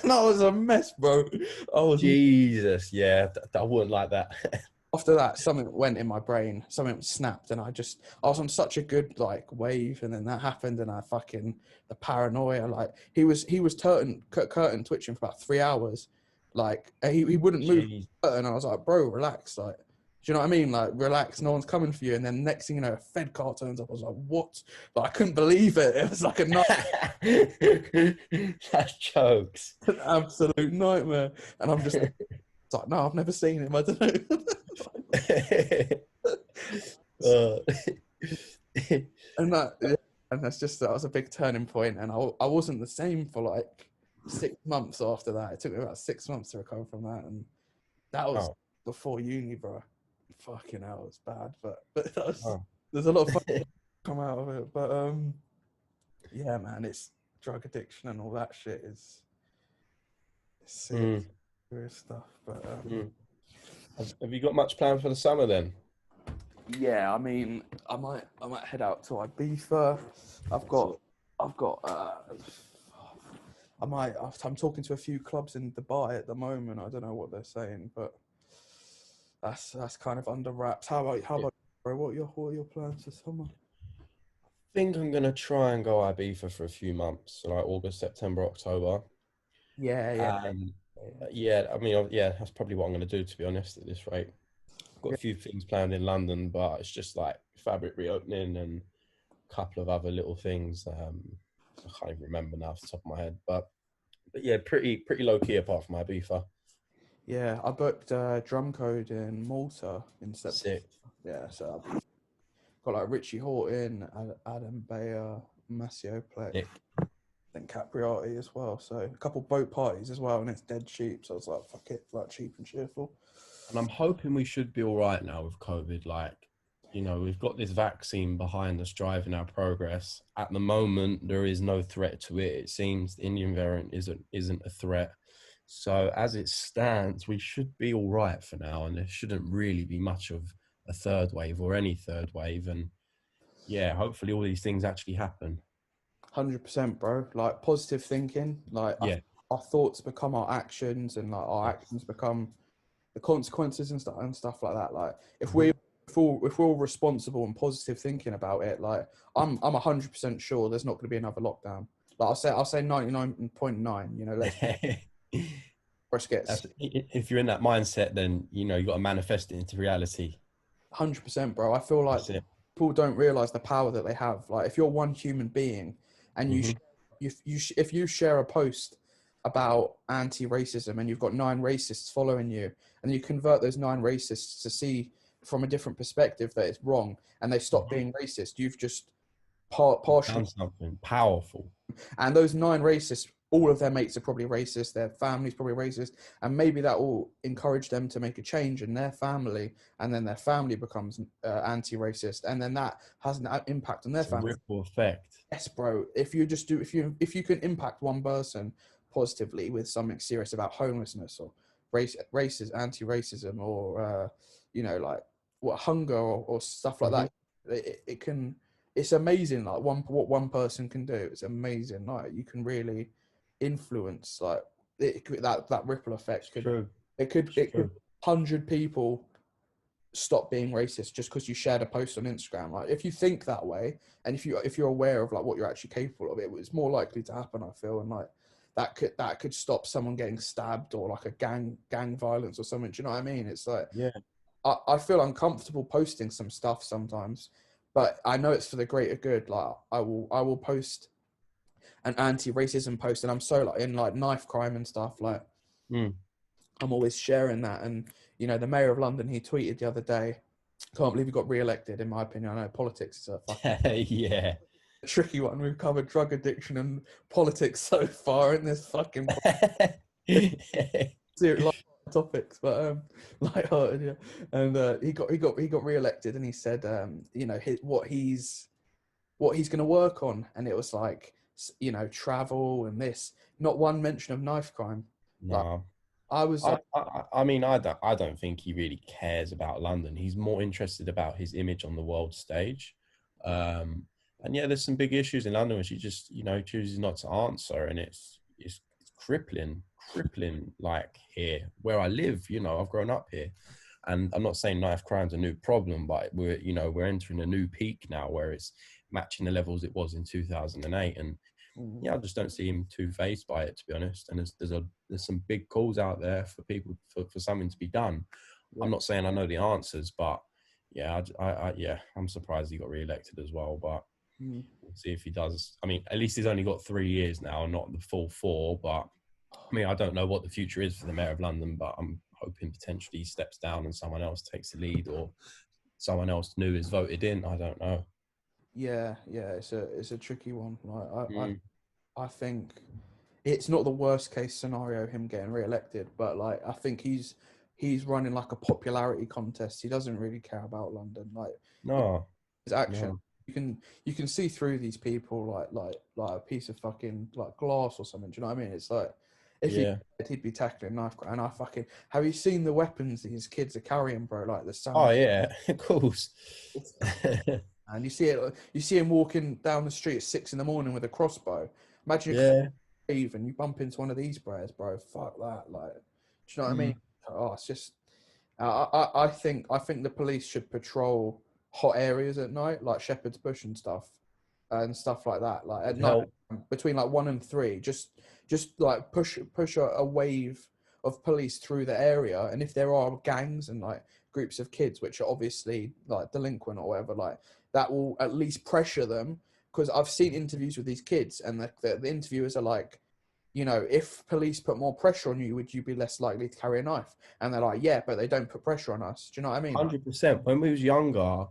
[SPEAKER 1] And I was a mess, bro. I was.
[SPEAKER 2] Jesus, yeah, I wouldn't like that.
[SPEAKER 1] After that, something went in my brain, something snapped, and I was on such a good like wave, and then that happened, and the paranoia, like he was curtain twitching for about 3 hours, like he wouldn't move
[SPEAKER 2] Jeez.
[SPEAKER 1] the curtain. I was like, bro, relax, like, do you know what I mean? Like, relax, no one's coming for you. And then next thing you know, a Fed car turns up. I was like, what? Like, I couldn't believe it. It was like
[SPEAKER 2] That's jokes.
[SPEAKER 1] an absolute nightmare, and I'm just like, no, I've never seen him. I don't know.
[SPEAKER 2] uh,
[SPEAKER 1] And that was a big turning point, and I wasn't the same for like 6 months after that. It took me about 6 months to recover from that, and that was before uni, bro. Fucking hell, it was bad, but there's a lot of fun come out of it. But yeah, man, it's drug addiction and all that shit is serious stuff. But
[SPEAKER 2] have you got much planned for the summer then?
[SPEAKER 1] yeah, I mean, I might head out to Ibiza. I'm talking to a few clubs in Dubai at the moment. I don't know what they're saying, but that's kind of under wraps. How about you, bro? What are your plans for summer?
[SPEAKER 2] I think I'm gonna try and go Ibiza for a few months, so like August, September, October.
[SPEAKER 1] Yeah.
[SPEAKER 2] Yeah, I mean, yeah, that's probably what I'm gonna do, to be honest, at this rate. Got a few things planned in London, but it's just like Fabric reopening and a couple of other little things. I can't even remember now off the top of my head, but yeah, pretty low key apart from Ibiza.
[SPEAKER 1] Yeah, I booked Drum Code in Malta in September.
[SPEAKER 2] Sick.
[SPEAKER 1] Yeah, so I've got like Richie Horton, Adam Bayer, Massio Plex, then Capriati as well. So a couple boat parties as well, and it's dead cheap. So I was like, fuck it, like cheap and cheerful.
[SPEAKER 2] And I'm hoping we should be all right now with COVID. Like, you know, we've got this vaccine behind us driving our progress. At the moment, there is no threat to it. It seems the Indian variant isn't a threat. So as it stands, we should be all right for now, and there shouldn't really be much of a third wave or any third wave. And yeah, hopefully all these things actually happen.
[SPEAKER 1] 100%, bro. Like positive thinking. Like
[SPEAKER 2] Yeah.
[SPEAKER 1] our thoughts become our actions, and like our actions become the consequences and stuff like that. Like if we're all responsible and positive thinking about it, like I'm 100% sure there's not going to be another lockdown. Like I'll say 99.9. You know, let's
[SPEAKER 2] if you're in that mindset, then you know you got to manifest it into reality.
[SPEAKER 1] 100%, bro. I feel like people don't realize the power that they have. Like if you're one human being and if you share a post about anti-racism and you've got 9 racists following you, and you convert those 9 racists to see from a different perspective that it's wrong, and they stop being racist, you've just partially
[SPEAKER 2] done something powerful.
[SPEAKER 1] And those 9 racists, all of their mates are probably racist, their family's probably racist, and maybe that will encourage them to make a change in their family, and then their family becomes anti-racist, and then that has an impact on their family.
[SPEAKER 2] Ripple effect.
[SPEAKER 1] Yes, bro. If you can impact one person positively with something serious about homelessness or anti-racism, or you know, like hunger or stuff like that, it can. It's amazing, like what one person can do. It's amazing. Like you can really influence, like that ripple effect. It could 100 people stop being racist just because you shared a post on Instagram. Like if you think that way, and if you're aware of like what you're actually capable of, it's more likely to happen, I feel. And like that could stop someone getting stabbed or like a gang violence or something. Do you know what I mean? It's like,
[SPEAKER 2] yeah,
[SPEAKER 1] I feel uncomfortable posting some stuff sometimes, but I know it's for the greater good. Like I will post an anti-racism post, and I'm so like in like knife crime and stuff, like I'm always sharing that. And you know, the mayor of London, he tweeted the other day, can't believe he got re-elected. In my opinion, I know politics is a fucking tricky one. We've covered drug addiction and politics so far in this fucking serious topics, but lighthearted, yeah. And he got re-elected, and he said, you know, what he's going to work on, and it was like, you know, travel and this. Not one mention of knife crime.
[SPEAKER 2] No.
[SPEAKER 1] Like,
[SPEAKER 2] I mean, I don't think he really cares about London. He's more interested about his image on the world stage. And yeah, there's some big issues in London where she just, chooses not to answer, and it's crippling. Like here, where I live, I've grown up here, and I'm not saying knife crime's a new problem, but we're entering a new peak now where it's matching the levels it was in 2008, and
[SPEAKER 1] Mm.
[SPEAKER 2] yeah, I just don't see him too phased by it, to be honest. And there's some big calls out there for people for something to be done.
[SPEAKER 1] Yeah.
[SPEAKER 2] I'm not saying I know the answers, but yeah, I'm surprised he got re-elected as well. But
[SPEAKER 1] Mm.
[SPEAKER 2] we'll see if he does. I mean, at least he's only got 3 years now, not the full 4. But I mean, I don't know what the future is for the mayor of London, but I'm hoping potentially he steps down and someone else takes the lead, or someone else new is voted in. I don't know.
[SPEAKER 1] Yeah, it's a tricky one. Like
[SPEAKER 2] Mm.
[SPEAKER 1] I think it's not the worst case scenario him getting re-elected, but like I think he's running like a popularity contest. He doesn't really care about London. Like
[SPEAKER 2] No,
[SPEAKER 1] his action,
[SPEAKER 2] no,
[SPEAKER 1] you can see through these people like a piece of fucking like glass or something. Do you know what I mean? It's like if
[SPEAKER 2] yeah.
[SPEAKER 1] he'd be tackling knife crime. And I fucking have you seen the weapons these kids are carrying, bro? Like the
[SPEAKER 2] Oh
[SPEAKER 1] sound.
[SPEAKER 2] yeah, of course.
[SPEAKER 1] And you see him walking down the street at 6 a.m. with a crossbow. Imagine
[SPEAKER 2] Yeah.
[SPEAKER 1] you and you bump into one of these bros, bro. Fuck that. Like, do you know what I
[SPEAKER 2] Mm.
[SPEAKER 1] mean? Oh, it's just. I think the police should patrol hot areas at night, like Shepherd's Bush and stuff like that. Like at
[SPEAKER 2] Would
[SPEAKER 1] night,
[SPEAKER 2] help.
[SPEAKER 1] between like 1 and 3, just like push a wave of police through the area. And if there are gangs and like groups of kids which are obviously like delinquent or whatever, like that will at least pressure them. Because I've seen interviews with these kids, and the interviewers are like, if police put more pressure on you, would you be less likely to carry a knife? And they're like, yeah, but they don't put pressure on us. Do you know what I mean? Like,
[SPEAKER 2] 100%. When we was younger,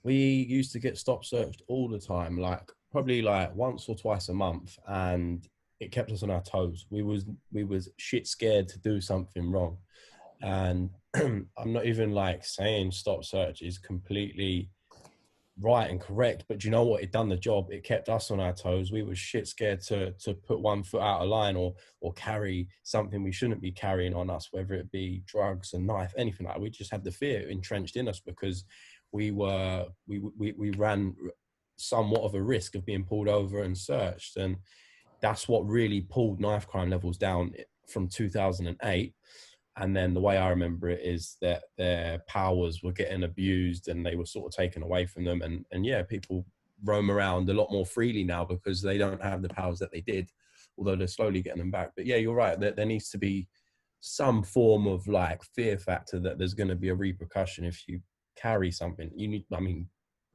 [SPEAKER 2] we used to get stop searched all the time, like probably like once or twice a month, and it kept us on our toes. We was shit scared to do something wrong. And I'm not even like saying stop search is completely right and correct, but you know what? It done the job. It kept us on our toes. We were shit scared to put one foot out of line, or carry something we shouldn't be carrying on us, whether it be drugs, a knife, anything like that. We just had the fear entrenched in us because we ran somewhat of a risk of being pulled over and searched. And that's what really pulled knife crime levels down from 2008. And then the way I remember it is that their powers were getting abused and they were sort of taken away from them. And yeah, people roam around a lot more freely now because they don't have the powers that they did, although they're slowly getting them back. But yeah, you're right. There needs to be some form of like fear factor that there's going to be a repercussion if you carry something.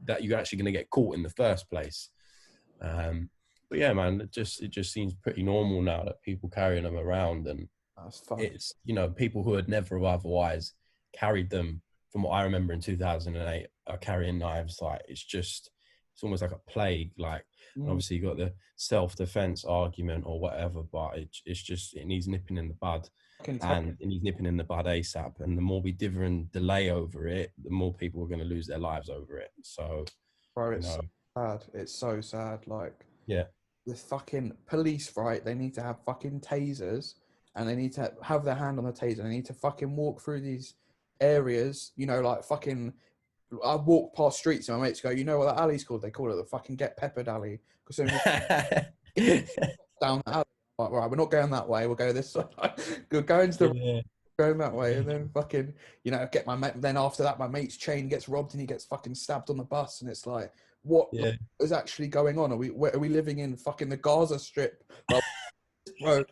[SPEAKER 2] That you're actually going to get caught in the first place. But yeah, man, it just seems pretty normal now that people carrying them around, and
[SPEAKER 1] that's fuck.
[SPEAKER 2] it's people who had never otherwise carried them. From what I remember in 2008, are carrying knives. Like it's almost like a plague. Like, and obviously you got the self-defense argument or whatever, but it needs nipping in the bud, and it needs nipping in the bud ASAP. And the more we dither and delay over it, the more people are going to lose their lives over it. So,
[SPEAKER 1] Bro, it's so sad. It's so sad. Like,
[SPEAKER 2] yeah,
[SPEAKER 1] the fucking police, right? They need to have fucking tasers, and they need to have their hand on the taser. They need to fucking walk through these areas, like fucking. I walk past streets and my mates go, you know what that alley's called? They call it the fucking Get Peppered Alley. Because then down that alley. Like, right, we're not going that way. We'll go this way. We're going to the going that way, and then fucking, get my mate. Then after that, my mate's chain gets robbed and he gets fucking stabbed on the bus, and it's like, what is actually going on? Are we living in fucking the Gaza Strip? Well, bro,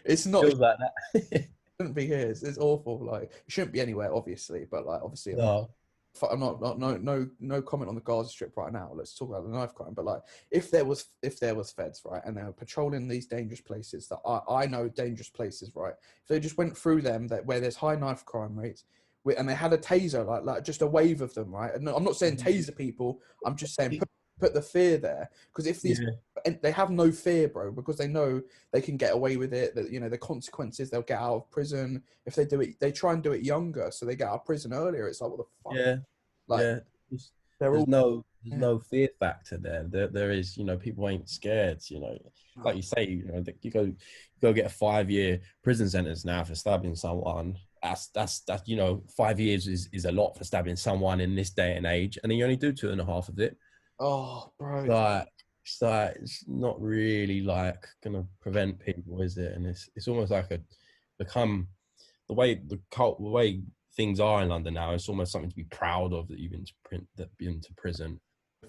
[SPEAKER 1] it's not.
[SPEAKER 2] Feels like that.
[SPEAKER 1] It shouldn't be here. It's awful. Like, it shouldn't be anywhere, obviously, but like, obviously,
[SPEAKER 2] No.
[SPEAKER 1] I'm not no comment on the Gaza Strip right now. Let's talk about the knife crime. But like, if there was feds, right, and they were patrolling these dangerous places that I know dangerous places, right, if they just went through them where there's high knife crime rates, and they had a taser, like just a wave of them, right, and I'm not saying taser people, I'm just saying put the fear there, because if these they have no fear, bro, because they know they can get away with it, that the consequences, they'll get out of prison. If they do it, they try and do it younger, so they get out of prison earlier. It's like, what the fuck? Like,
[SPEAKER 2] There's no fear factor there. There is, people ain't scared, like you say, you go get a 5-year prison sentence now for stabbing someone. That's 5 years is a lot for stabbing someone in this day and age, and then you only do 2.5 of it.
[SPEAKER 1] Oh, bro.
[SPEAKER 2] It's not really like gonna prevent people, is it? And it's almost like a become the way things are in London now. It's almost something to be proud of that you've been to print that been to prison,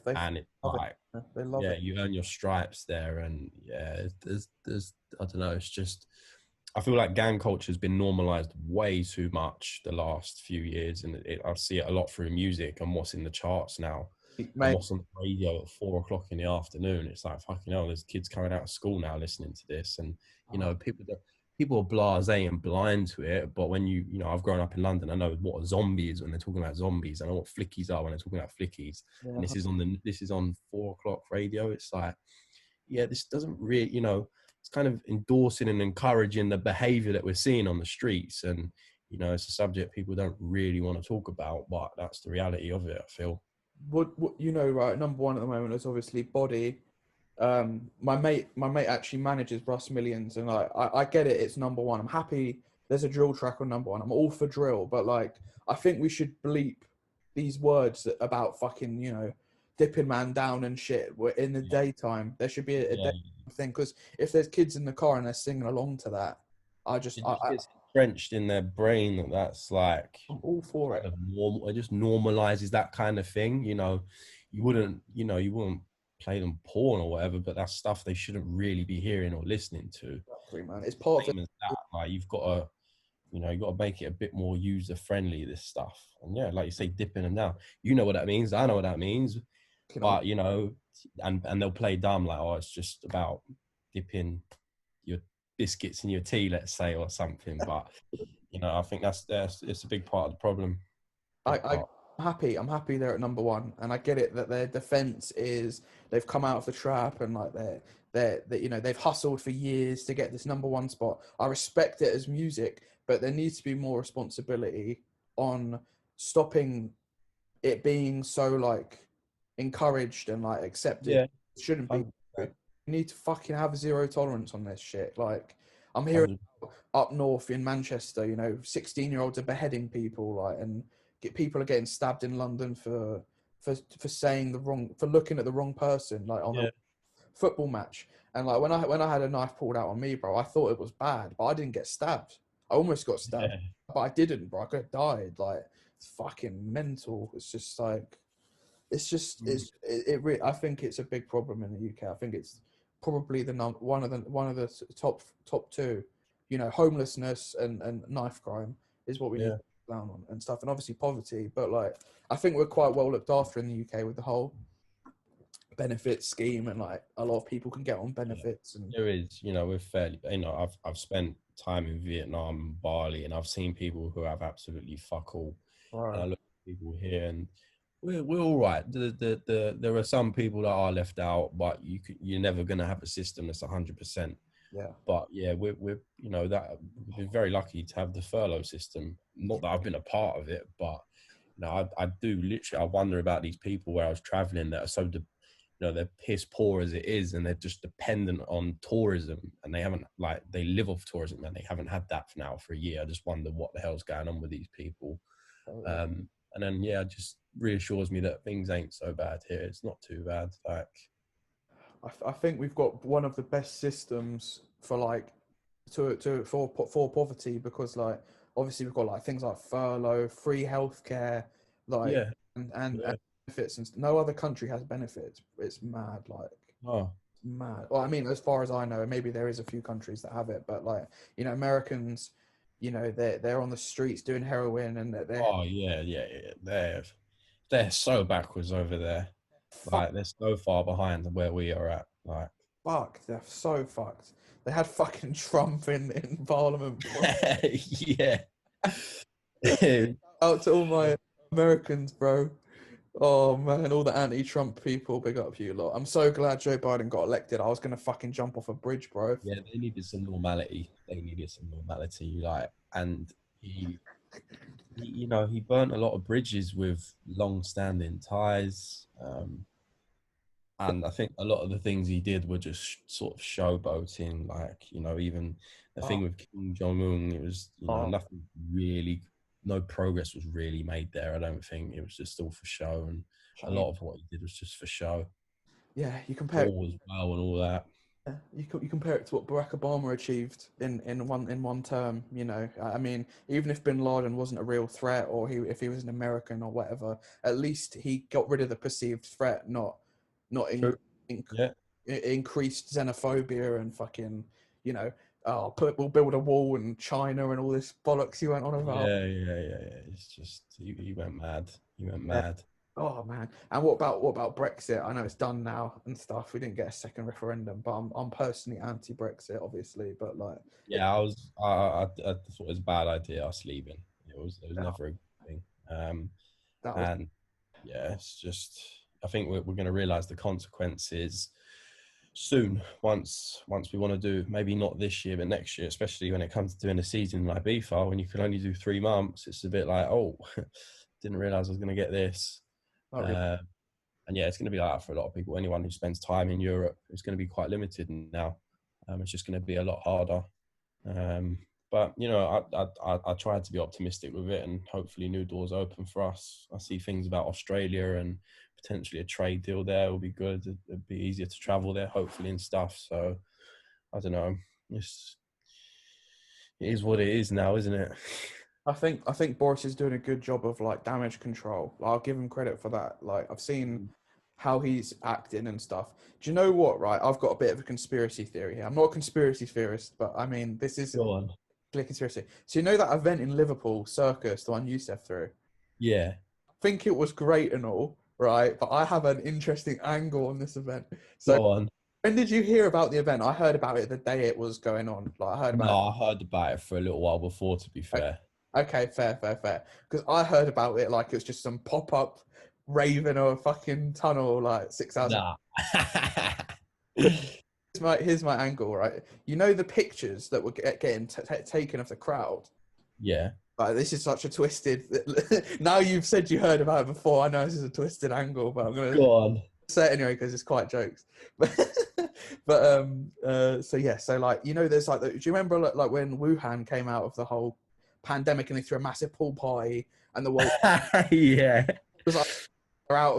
[SPEAKER 1] They
[SPEAKER 2] and it's
[SPEAKER 1] love
[SPEAKER 2] like
[SPEAKER 1] it. They love
[SPEAKER 2] yeah,
[SPEAKER 1] it.
[SPEAKER 2] you earn your stripes there, and yeah, there's I don't know. It's just I feel like gang culture has been normalized way too much the last few years, and I see it a lot through music and what's in the charts now and
[SPEAKER 1] Mate,
[SPEAKER 2] what's on the radio at 4 o'clock in the afternoon. It's like fucking hell. There's kids coming out of school now listening to this, and you know people are blasé and blind to it. But when you know, I've grown up in London. I know what a zombie is when they're talking about zombies. I know what flickies are when they're talking about flickies. And
[SPEAKER 1] yeah,
[SPEAKER 2] this is on 4 o'clock radio. It's like, yeah, this doesn't really, it's kind of endorsing and encouraging the behavior that we're seeing on the streets. And, it's a subject people don't really want to talk about, but that's the reality of it, I feel.
[SPEAKER 1] what you know, right? Number one at the moment is obviously Body. My mate actually manages Russ Millions, and like I get it. It's number one. I'm happy. There's a drill track on number one. I'm all for drill, but like I think we should bleep these words about fucking dipping man down and shit. In the
[SPEAKER 2] Yeah,
[SPEAKER 1] daytime, there should be a
[SPEAKER 2] yeah.
[SPEAKER 1] day thing, because if there's kids in the car and they're singing along to that, I just
[SPEAKER 2] It just gets entrenched in their brain that that's like
[SPEAKER 1] I'm all for
[SPEAKER 2] kind
[SPEAKER 1] it.
[SPEAKER 2] of normal. It just normalizes that kind of thing. You wouldn't play them porn or whatever, but that's stuff they shouldn't really be hearing or listening to.
[SPEAKER 1] Exactly, man. It's part of
[SPEAKER 2] Same as that, like you got to make it a bit more user friendly. This stuff, and yeah, like you say, dipping them down. You know what that means. I know what that means.
[SPEAKER 1] it.
[SPEAKER 2] But and they'll play dumb like, oh, it's just about dipping your biscuits in your tea, let's say, or something. But I think that's it's a big part of the problem. Big
[SPEAKER 1] I'm
[SPEAKER 2] part.
[SPEAKER 1] happy. I'm happy they're at number one, and I get it that their defense is they've come out of the trap, and like they've hustled for years to get this number one spot. I respect it as music, but there needs to be more responsibility on stopping it being so like encouraged and like accepted.
[SPEAKER 2] Yeah,
[SPEAKER 1] It shouldn't be.
[SPEAKER 2] 100%.
[SPEAKER 1] We need to fucking have zero tolerance on this shit. Like I'm hearing
[SPEAKER 2] 100.
[SPEAKER 1] up north in Manchester, 16-year-olds are beheading people, like, and people are getting stabbed in London for saying the wrong, for looking at the wrong person, like on a
[SPEAKER 2] Yeah,
[SPEAKER 1] football match. And like when I had a knife pulled out on me, bro, I thought it was bad, but I didn't get stabbed. I almost got stabbed,
[SPEAKER 2] yeah,
[SPEAKER 1] but I didn't, bro. I could have died. Like it's fucking mental. It's just like it's just I think it's a big problem in the UK. I think it's probably one of the top two. Homelessness and knife crime is what we need
[SPEAKER 2] yeah,
[SPEAKER 1] to put down on and stuff, and obviously poverty. But like, I think we're quite well looked after in the UK with the whole benefits scheme, and like a lot of people can get on
[SPEAKER 2] yeah.
[SPEAKER 1] benefits and
[SPEAKER 2] There is, we're fairly, I've spent time in Vietnam and Bali, and I've seen people who have absolutely fuck all. And I
[SPEAKER 1] right.
[SPEAKER 2] look at people here, and we're all right. There are some people that are left out, but you're never gonna have a system that's 100%.
[SPEAKER 1] Yeah.
[SPEAKER 2] But yeah, we're that we've been very lucky to have the furlough system. Not that I've been a part of it, but I do literally. I wonder about these people where I was traveling that are so they're piss poor as it is, and they're just dependent on tourism, and they haven't they live off tourism, and they haven't had that for now for a year. I just wonder what the hell's going on with these people.
[SPEAKER 1] Oh, yeah.
[SPEAKER 2] And then yeah, it just reassures me that things ain't so bad here. It's not too bad. Like
[SPEAKER 1] I think we've got one of the best systems for like for poverty, because like obviously we've got like things like furlough, free healthcare, like
[SPEAKER 2] yeah,
[SPEAKER 1] and
[SPEAKER 2] yeah.
[SPEAKER 1] benefits, and no other country has benefits. It's mad, like
[SPEAKER 2] Oh
[SPEAKER 1] mad. Well, I mean, as far as I know, maybe there is a few countries that have it, but like Americans, they're on the streets doing heroin, and they're
[SPEAKER 2] oh yeah, yeah, yeah. They're so backwards over there.
[SPEAKER 1] fuck,
[SPEAKER 2] Like they're so far behind where we are at. Like
[SPEAKER 1] fucked. They're so fucked. They had fucking Trump in Parliament.
[SPEAKER 2] yeah.
[SPEAKER 1] Out to all my Americans, bro. Oh man, all the anti-Trump people, big up you lot. I'm so glad Joe Biden got elected. I was gonna fucking jump off a bridge, bro.
[SPEAKER 2] Yeah, they needed some normality. They needed some normality, and he burnt a lot of bridges with long-standing ties. And I think a lot of the things he did were just sort of showboating. Like, even the
[SPEAKER 1] Oh,
[SPEAKER 2] thing with Kim Jong Un, it was,
[SPEAKER 1] oh,
[SPEAKER 2] nothing really, no progress was really made there. I don't think it was just all for show. And a lot of what he did was just for show.
[SPEAKER 1] Yeah, you compare
[SPEAKER 2] All was well and all that.
[SPEAKER 1] you compare it to what Barack Obama achieved in one term. You know, I mean, even if Bin Laden wasn't a real threat, or if he was an American or whatever, at least he got rid of the perceived threat, not
[SPEAKER 2] True. Yeah.
[SPEAKER 1] increased xenophobia and fucking, you know, we'll build a wall in China and all this bollocks he went on about.
[SPEAKER 2] Yeah. It's just he went mad. He went
[SPEAKER 1] Yeah.
[SPEAKER 2] mad.
[SPEAKER 1] Oh man. And what about Brexit? I know it's done now and stuff. We didn't get a second referendum, but I'm personally anti-Brexit, obviously. But like,
[SPEAKER 2] Yeah, I thought it was a bad idea us leaving. It was never a good thing.
[SPEAKER 1] that was
[SPEAKER 2] And yeah, it's just I think we're going to realize the consequences soon. Once we want to do, maybe not this year but next year, especially when it comes to doing a season like FIFA, when you can only do 3 months, it's a bit like, oh, didn't realize I was going to get this.
[SPEAKER 1] not really.
[SPEAKER 2] And yeah, it's going to be like that for a lot of people. Anyone who spends time in Europe, it's going to be quite limited now. It's just going to be a lot harder. But you know, I tried to be optimistic with it, and hopefully new doors open for us. I see things about Australia and potentially a trade deal there will be good. It'd be easier to travel there, hopefully, and stuff. So I don't know. It is what it is now, isn't it?
[SPEAKER 1] I think Boris is doing a good job of like damage control. I'll give him credit for that. Like I've seen how he's acting and stuff. Do you know what? Right, I've got a bit of a conspiracy theory here. I'm not a conspiracy theorist, but I mean this is
[SPEAKER 2] Go on.
[SPEAKER 1] a conspiracy. So you know that event in Liverpool, Circus, the one Youssef threw.
[SPEAKER 2] Yeah.
[SPEAKER 1] I think it was great and all, right? But I have an interesting angle on this event. So
[SPEAKER 2] Go on.
[SPEAKER 1] when did you hear about the event? I heard about it the day it was going on. Like I heard about
[SPEAKER 2] No,
[SPEAKER 1] it.
[SPEAKER 2] I heard about it for a little while before, to be fair.
[SPEAKER 1] Okay, fair. Because I heard about it like it was just some pop-up raving or a fucking tunnel like 6,000.
[SPEAKER 2] Nah.
[SPEAKER 1] Here's my angle, right? You know the pictures that were getting taken of the crowd.
[SPEAKER 2] Yeah.
[SPEAKER 1] Like this is such a twisted. Now you've said you heard about it before. I know this is a twisted angle, but I'm gonna
[SPEAKER 2] Go on.
[SPEAKER 1] say it anyway because it's quite jokes. So yeah, so like you know, there's like, do you remember like when Wuhan came out of the whole pandemic and they threw a massive pool party and the world
[SPEAKER 2] Yeah.
[SPEAKER 1] was like they're out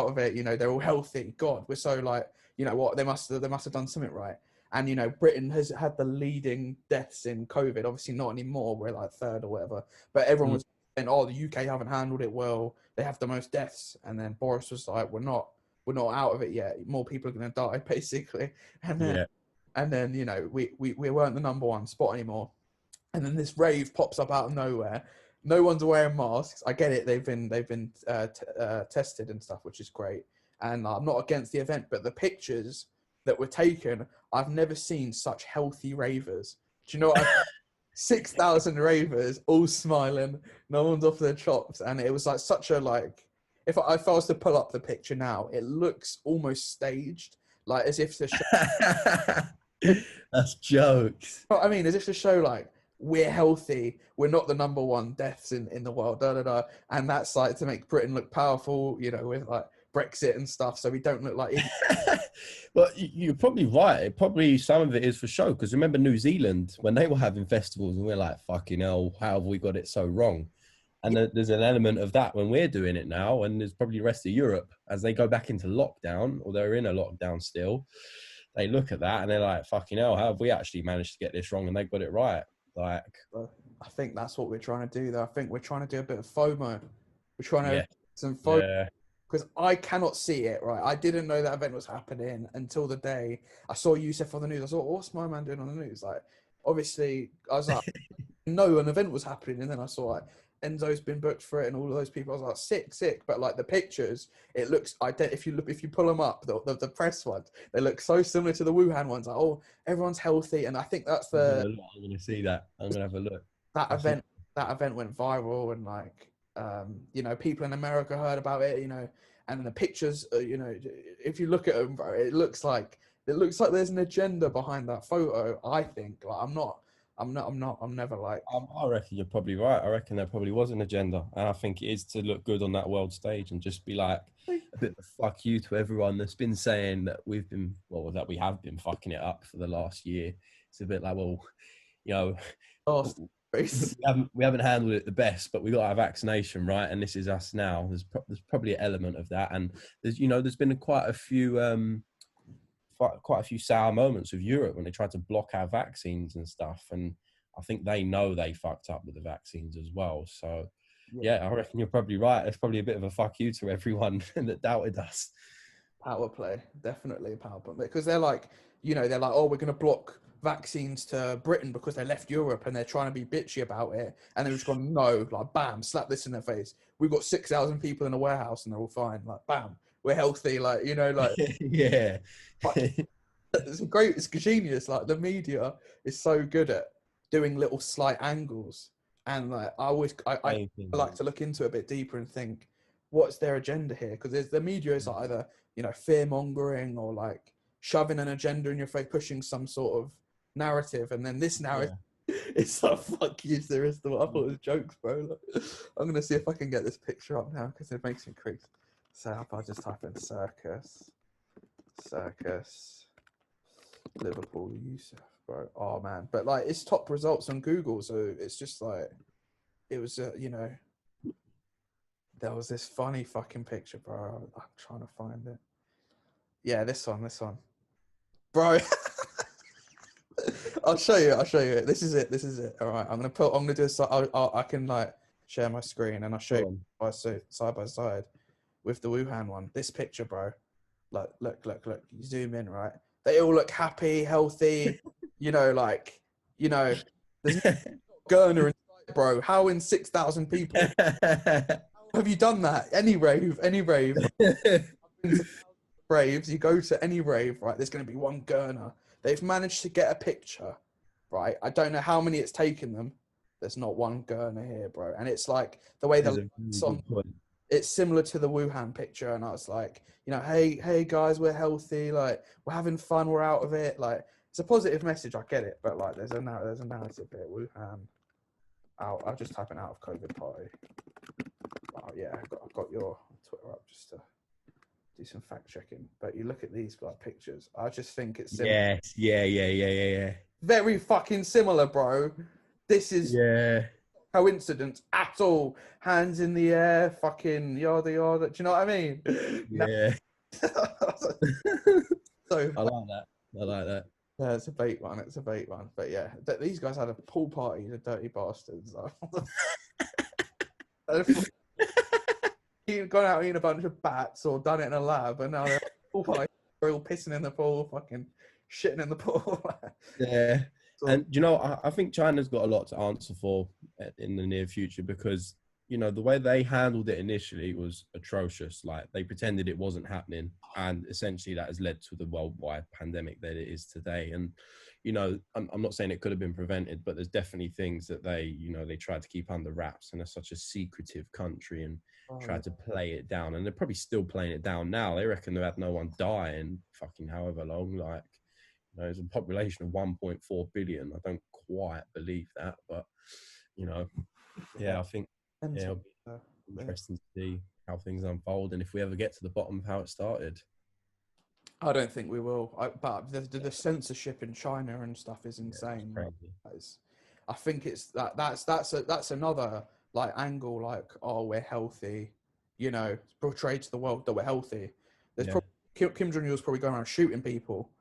[SPEAKER 1] of it, you know, they're all healthy. God, we're so like, you know what, they must have done something right. And you know, Britain has had the leading deaths in COVID. Obviously not anymore, we're like third or whatever. But everyone was saying, oh, the UK haven't handled it well, they have the most deaths. And then Boris was like, we're not out of it yet. More people are gonna die, basically. And then you know, we weren't the number one spot anymore. And then this rave pops up out of nowhere. No one's wearing masks. I get it. They've been tested and stuff, which is great. And I'm not against the event, but the pictures that were taken, I've never seen such healthy ravers. Do you know what? 6,000 ravers, all smiling. No one's off their chops, and it was like such a like. If I was to pull up the picture now, it looks almost staged, like as if to show.
[SPEAKER 2] That's jokes.
[SPEAKER 1] I mean, as if to show like we're healthy, we're not the number one deaths in the world, and that's like to make Britain look powerful, you know, with like Brexit and stuff, so we don't look like
[SPEAKER 2] But you're probably right. Probably some of it is for show. Because remember New Zealand when they were having festivals, and we're like, "Fucking hell, how have we got it so wrong?" And there's an element of that when we're doing it now, and there's probably the rest of Europe as they go back into lockdown, or they're in a lockdown still. They look at that and they're like, "Fucking hell, how have we actually managed to get this wrong?" And they got it right. Like,
[SPEAKER 1] I think that's what we're trying to do, though. I think we're trying to do a bit of FOMO. We're trying to some FOMO because I cannot see it. Right, I didn't know that event was happening until the day I saw Youssef on the news. I thought, what's my man doing on the news? Like, obviously, I was like, no, an event was happening, and then I saw like Enzo's been booked for it, and all of those people. I was like, sick. But like the pictures, it looks. If you pull them up, the press ones, they look so similar to the Wuhan ones. Like, oh, everyone's healthy, and I think that's the.
[SPEAKER 2] I'm gonna see that. I'm gonna have a look.
[SPEAKER 1] That event went viral, and like you know, people in America heard about it, you know, and the pictures, you know, if you look at them, bro, it looks like there's an agenda behind that photo. I think like I'm never like.
[SPEAKER 2] I reckon you're probably right. I reckon there probably was an agenda, and I think it is to look good on that world stage and just be like a bit of fuck you to everyone that's been saying that we have been fucking it up for the last year. It's a bit like, well, you know, we haven't handled it the best, but we got our vaccination right, and this is us now. There's probably an element of that, and there's been quite a few sour moments with Europe when they tried to block our vaccines and stuff, and I think they know they fucked up with the vaccines as well. So yeah, I reckon you're probably right. It's probably a bit of a fuck you to everyone that doubted us.
[SPEAKER 1] Power play, definitely a power play, because they're like, oh, we're going to block vaccines to Britain because they left Europe, and they're trying to be bitchy about it, and they're just gone, no, like, bam, slap this in their face. We've got 6,000 people in a warehouse and they're all fine. Like, bam, we're healthy. Like,
[SPEAKER 2] Yeah.
[SPEAKER 1] It's genius. Like, the media is so good at doing little slight angles, and like, I like to look into it a bit deeper and think, what's their agenda here? Because the media is like either fear mongering or like shoving an agenda in your face, pushing some sort of narrative, and then this narrative it's like, fuck you, serious. I thought it was jokes, bro. Like, I'm gonna see if I can get this picture up now because it makes me creep. So I'll just type in circus Liverpool Youssef, bro. Oh man, but like it's top results on Google, so it's just like it was. There was this funny fucking picture, bro. I'm trying to find it. Yeah, this one, bro. I'll show you. This is it. All right, I'm gonna do I can like share my screen and I'll show you side by side with the Wuhan one. This picture, bro. Like, look. You zoom in, right? They all look happy, healthy. There's no Gurner in sight, bro. How in 6,000 people have you done that? Any rave. Raves, you go to any rave, right? There's going to be one Gurner. They've managed to get a picture, right? I don't know how many it's taken them. There's not one Gurner here, bro. And it's like the way the song, it's similar to the Wuhan picture. And I was like, hey guys, we're healthy. Like, we're having fun. We're out of it. Like, it's a positive message. I get it. But like, there's a narrative bit. Wuhan out. I'll just type in out of COVID party. Oh yeah, I've got your Twitter up just to do some fact checking. But you look at these like pictures, I just think it's similar.
[SPEAKER 2] Yes, yeah.
[SPEAKER 1] Very fucking similar, bro. This is coincidence at all. Hands in the air, fucking yada yada. Do you know what I mean?
[SPEAKER 2] Yeah.
[SPEAKER 1] So
[SPEAKER 2] I like that.
[SPEAKER 1] Yeah, it's a bait one. But yeah, these guys had a pool party, the dirty bastards. You've gone out eating a bunch of bats or done it in a lab, and now they're all pissing in the pool, fucking shitting in the pool.
[SPEAKER 2] Yeah. And I think China's got a lot to answer for in the near future because the way they handled it initially was atrocious. Like, they pretended it wasn't happening, and essentially that has led to the worldwide pandemic that it is today. And I'm not saying it could have been prevented, but there's definitely things that they tried to keep under wraps, and they're such a secretive country and tried to play it down, and they're probably still playing it down now. They reckon they've had no one die in fucking however long. Like, there's a population of 1.4 billion. I don't quite believe that, but I think it'll be interesting to see how things unfold and if we ever get to the bottom of how it started.
[SPEAKER 1] I don't think we will. But the censorship in China and stuff is insane. I think it's that's another like angle. Like, oh, we're healthy, portray to the world that we're healthy. There's probably Kim Jong Il's probably going around shooting people.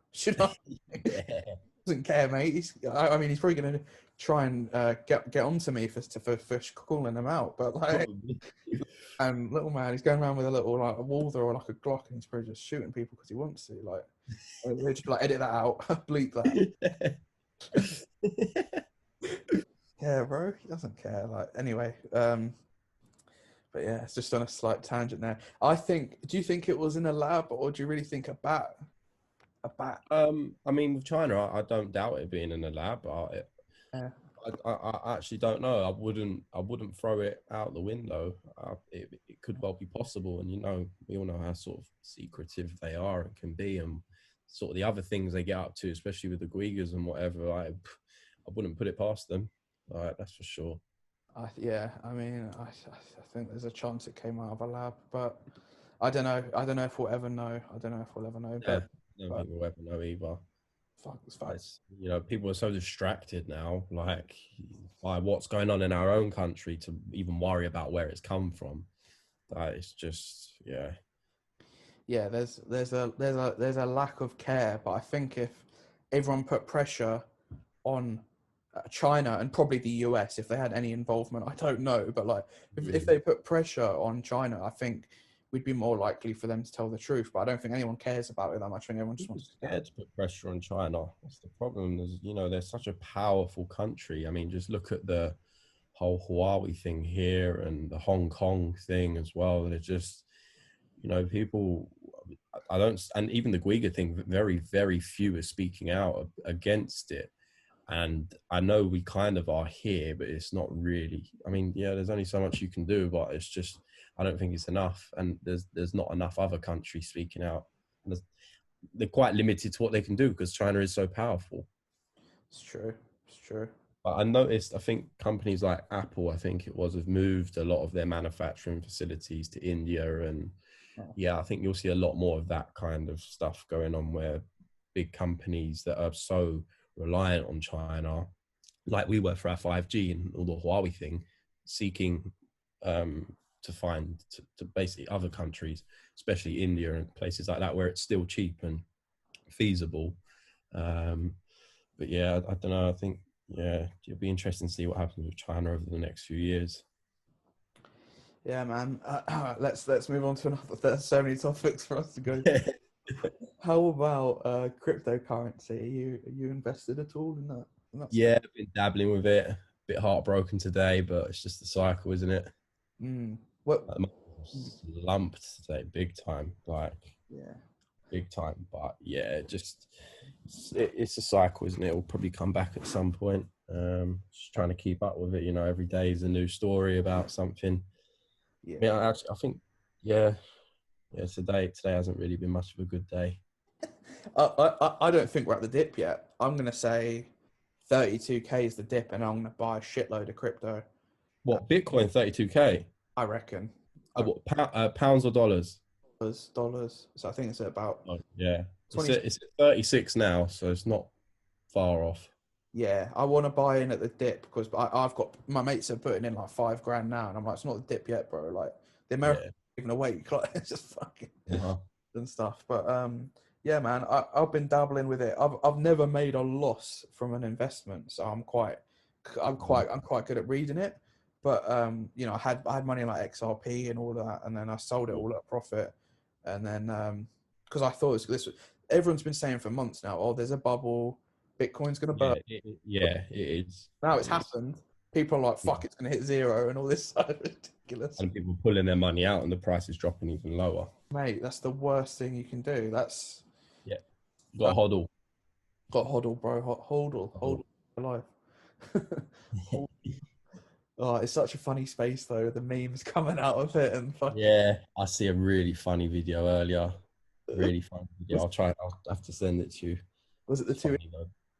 [SPEAKER 1] Doesn't care, mate. He's probably going to try and get onto me for calling them out. But like, and little man, he's going around with a little like a Walther or like a Glock, and he's probably just shooting people because he wants to. Like, they just like edit that out, bleep that. Yeah, bro, he doesn't care. Like, anyway, but yeah, it's just on a slight tangent there. Do you think it was in a lab, or do you really think a bat?
[SPEAKER 2] I mean, with China, I don't doubt it being in a lab. I actually don't know. I wouldn't throw it out the window. It could well be possible, and we all know how sort of secretive they are and can be, and sort of the other things they get up to, especially with the Uyghurs and whatever. I wouldn't put it past them. That's for sure.
[SPEAKER 1] I think there's a chance it came out of a lab, but I don't know if we'll ever know.
[SPEAKER 2] I don't think we'll ever know either.
[SPEAKER 1] Fuck, it's facts.
[SPEAKER 2] You know, people are so distracted now, like by what's going on in our own country, to even worry about where it's come from. That it's just, yeah.
[SPEAKER 1] Yeah, there's a lack of care, but I think if everyone put pressure on China and probably the US, if they had any involvement, I don't know, but like if they put pressure on China, I think we'd be more likely for them to tell the truth. But I don't think anyone cares about it that much. I think everyone just wants to
[SPEAKER 2] Scared to put pressure on China. That's the problem. There's, you know, they're such a powerful country. I mean, just look at the whole Huawei thing here and the Hong Kong thing as well. They're just, you know, people. I don't, and even the Uyghur thing. Very, very few are speaking out against it. And I know we kind of are here, but it's not really. I mean, yeah, there's only so much you can do, but it's just, I don't think it's enough. And there's not enough other countries speaking out. And they're quite limited to what they can do because China is so powerful.
[SPEAKER 1] It's true. It's true.
[SPEAKER 2] But I noticed, I think companies like Apple, I think it was, have moved a lot of their manufacturing facilities to India. And
[SPEAKER 1] Oh.
[SPEAKER 2] yeah, I think you'll see a lot more of that kind of stuff going on where big companies that are so reliant on China, like we were for our 5G and all the Huawei thing, seeking to find to basically other countries, especially India and places like that, where it's still cheap and feasible. But yeah, I don't know. I think, yeah, it'll be interesting to see what happens with China over the next few years.
[SPEAKER 1] Yeah, man. Let's move on to another. There's so many topics for us to go through. How about cryptocurrency? Are you invested at all in that?
[SPEAKER 2] Yeah, I've been dabbling with it. A bit heartbroken today, but it's just the cycle, isn't it?
[SPEAKER 1] What?
[SPEAKER 2] Slumped today, big time, like
[SPEAKER 1] Yeah.
[SPEAKER 2] big time. But yeah, it's a cycle, isn't it? It'll probably come back at some point. Just trying to keep up with it. You know, every day is a new story about something.
[SPEAKER 1] Yeah.
[SPEAKER 2] Yeah, I think, yeah. Today hasn't really been much of a good day.
[SPEAKER 1] I don't think we're at the dip yet. I'm gonna say 32K is the dip, and I'm gonna buy a shitload of crypto.
[SPEAKER 2] What, Bitcoin 32K?
[SPEAKER 1] I reckon.
[SPEAKER 2] What, pounds or dollars?
[SPEAKER 1] Dollars. So I think it's at about
[SPEAKER 2] Oh, yeah.
[SPEAKER 1] 20.
[SPEAKER 2] It's at 36 now, so it's not far off.
[SPEAKER 1] Yeah, I want to buy in at the dip because I've got my mates are putting in like $5,000 now, and I'm like, it's not the dip yet, bro. Like the Americans are giving away, like, it's just fucking and stuff. But yeah, man, I've been dabbling with it. I've never made a loss from an investment, so I'm quite good at reading it. But you know, I had money in like XRP and all that, and then I sold it all at a profit, and then because I thought everyone's been saying for months now, oh, there's a bubble. Bitcoin's going to burn.
[SPEAKER 2] It is.
[SPEAKER 1] Now it's happened. People are like, fuck, it's going to hit zero and all this stuff. Ridiculous.
[SPEAKER 2] And people pulling their money out and the price is dropping even lower.
[SPEAKER 1] Mate, that's the worst thing you can do. That's...
[SPEAKER 2] Yeah. Got hodl.
[SPEAKER 1] Got hodl, bro. Hodl for life. Oh, it's such a funny space, though. The memes coming out of it and fucking...
[SPEAKER 2] Yeah, I see a really funny video earlier. Really funny video. I'll have to send it to you.
[SPEAKER 1] Was it the two...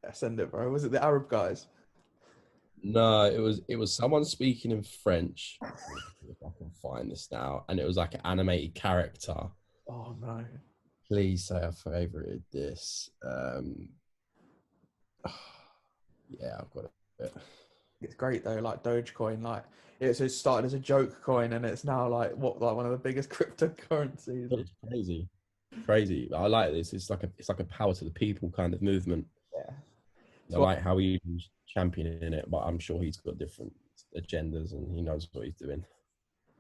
[SPEAKER 1] Yeah, send it, bro. Was it the Arab guys?
[SPEAKER 2] No, it was someone speaking in French. If I can find this now, and it was like an animated character.
[SPEAKER 1] Oh no!
[SPEAKER 2] Please say I favorited this. Yeah, I've got it.
[SPEAKER 1] It's great though. Like Dogecoin, like it started as a joke coin, and it's now like one of the biggest cryptocurrencies.
[SPEAKER 2] It's crazy. I like this. It's like a power to the people kind of movement.
[SPEAKER 1] Yeah.
[SPEAKER 2] I like how he's championing it, but I'm sure he's got different agendas and he knows what he's doing.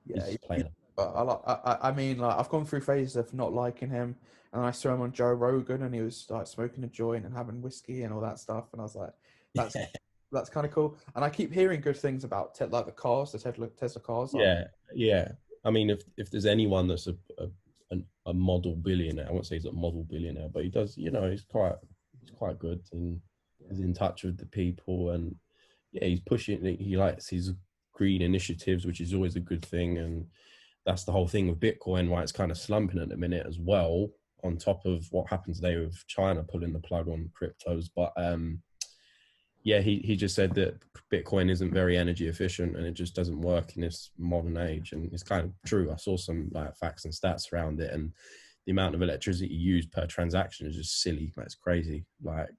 [SPEAKER 1] Yeah,
[SPEAKER 2] he's playing.
[SPEAKER 1] But I mean, like I've gone through phases of not liking him, and I saw him on Joe Rogan, and he was like smoking a joint and having whiskey and all that stuff, and I was like, that's kind of cool. And I keep hearing good things about like the cars, the Tesla cars.
[SPEAKER 2] Yeah. I mean, if there's anyone that's a model billionaire, I won't say he's a model billionaire, but he does, you know, he's quite good and he's in touch with the people, and yeah, he's pushing. He likes his green initiatives, which is always a good thing, and that's the whole thing with Bitcoin, why it's kind of slumping at the minute as well, on top of what happened today with China pulling the plug on cryptos. But yeah, he just said that Bitcoin isn't very energy efficient and it just doesn't work in this modern age, and it's kind of true. I saw some like facts and stats around it, and the amount of electricity used per transaction is just silly. That's crazy. Like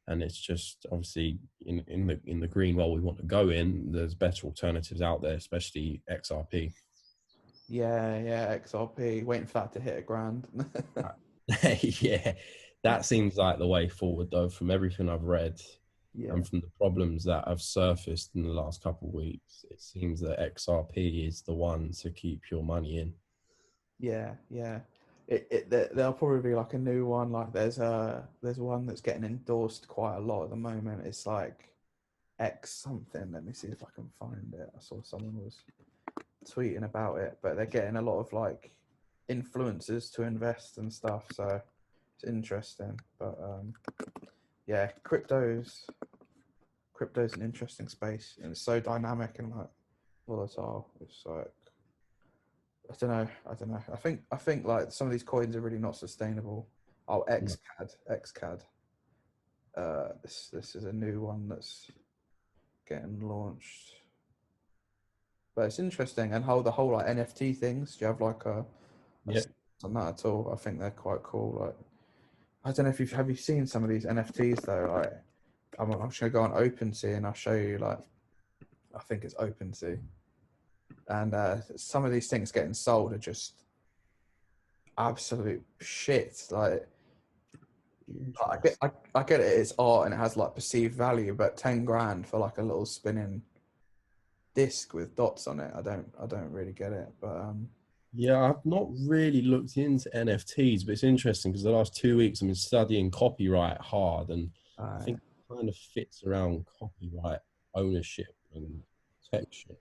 [SPEAKER 2] And it's just obviously in the green world we want to go in, there's better alternatives out there, especially XRP.
[SPEAKER 1] Yeah, XRP. Waiting for that to hit $1,000.
[SPEAKER 2] Yeah, that seems like the way forward, though, from everything I've read
[SPEAKER 1] Yeah,
[SPEAKER 2] and from the problems that have surfaced in the last couple of weeks. It seems that XRP is the one to keep your money in.
[SPEAKER 1] yeah. There'll probably be like a new one. Like there's one that's getting endorsed quite a lot at the moment. It's like X something. Let me see if I can find it. I saw someone was tweeting about it, but they're getting a lot of like influencers to invest and stuff. So it's interesting. But yeah, crypto's an interesting space, and it's so dynamic and like volatile. It's like I don't know. I think like some of these coins are really not sustainable. Oh, XCAD. This is a new one that's getting launched. But it's interesting, and how the whole like NFT things. Do you have like a
[SPEAKER 2] Yeah.
[SPEAKER 1] on that at all? I think they're quite cool. Like I don't know if you've seen some of these NFTs though. Like I'm just gonna go on OpenSea and I'll show you. Like I think it's OpenSea, and some of these things getting sold are just absolute shit. Like I get it. It's art and it has like perceived value, but 10 grand for like a little spinning disc with dots on it. I don't really get it. But
[SPEAKER 2] Yeah, I've not really looked into NFTs, but it's interesting because the last 2 weeks I've been studying copyright hard, and I think it kind of fits around copyright ownership and protection.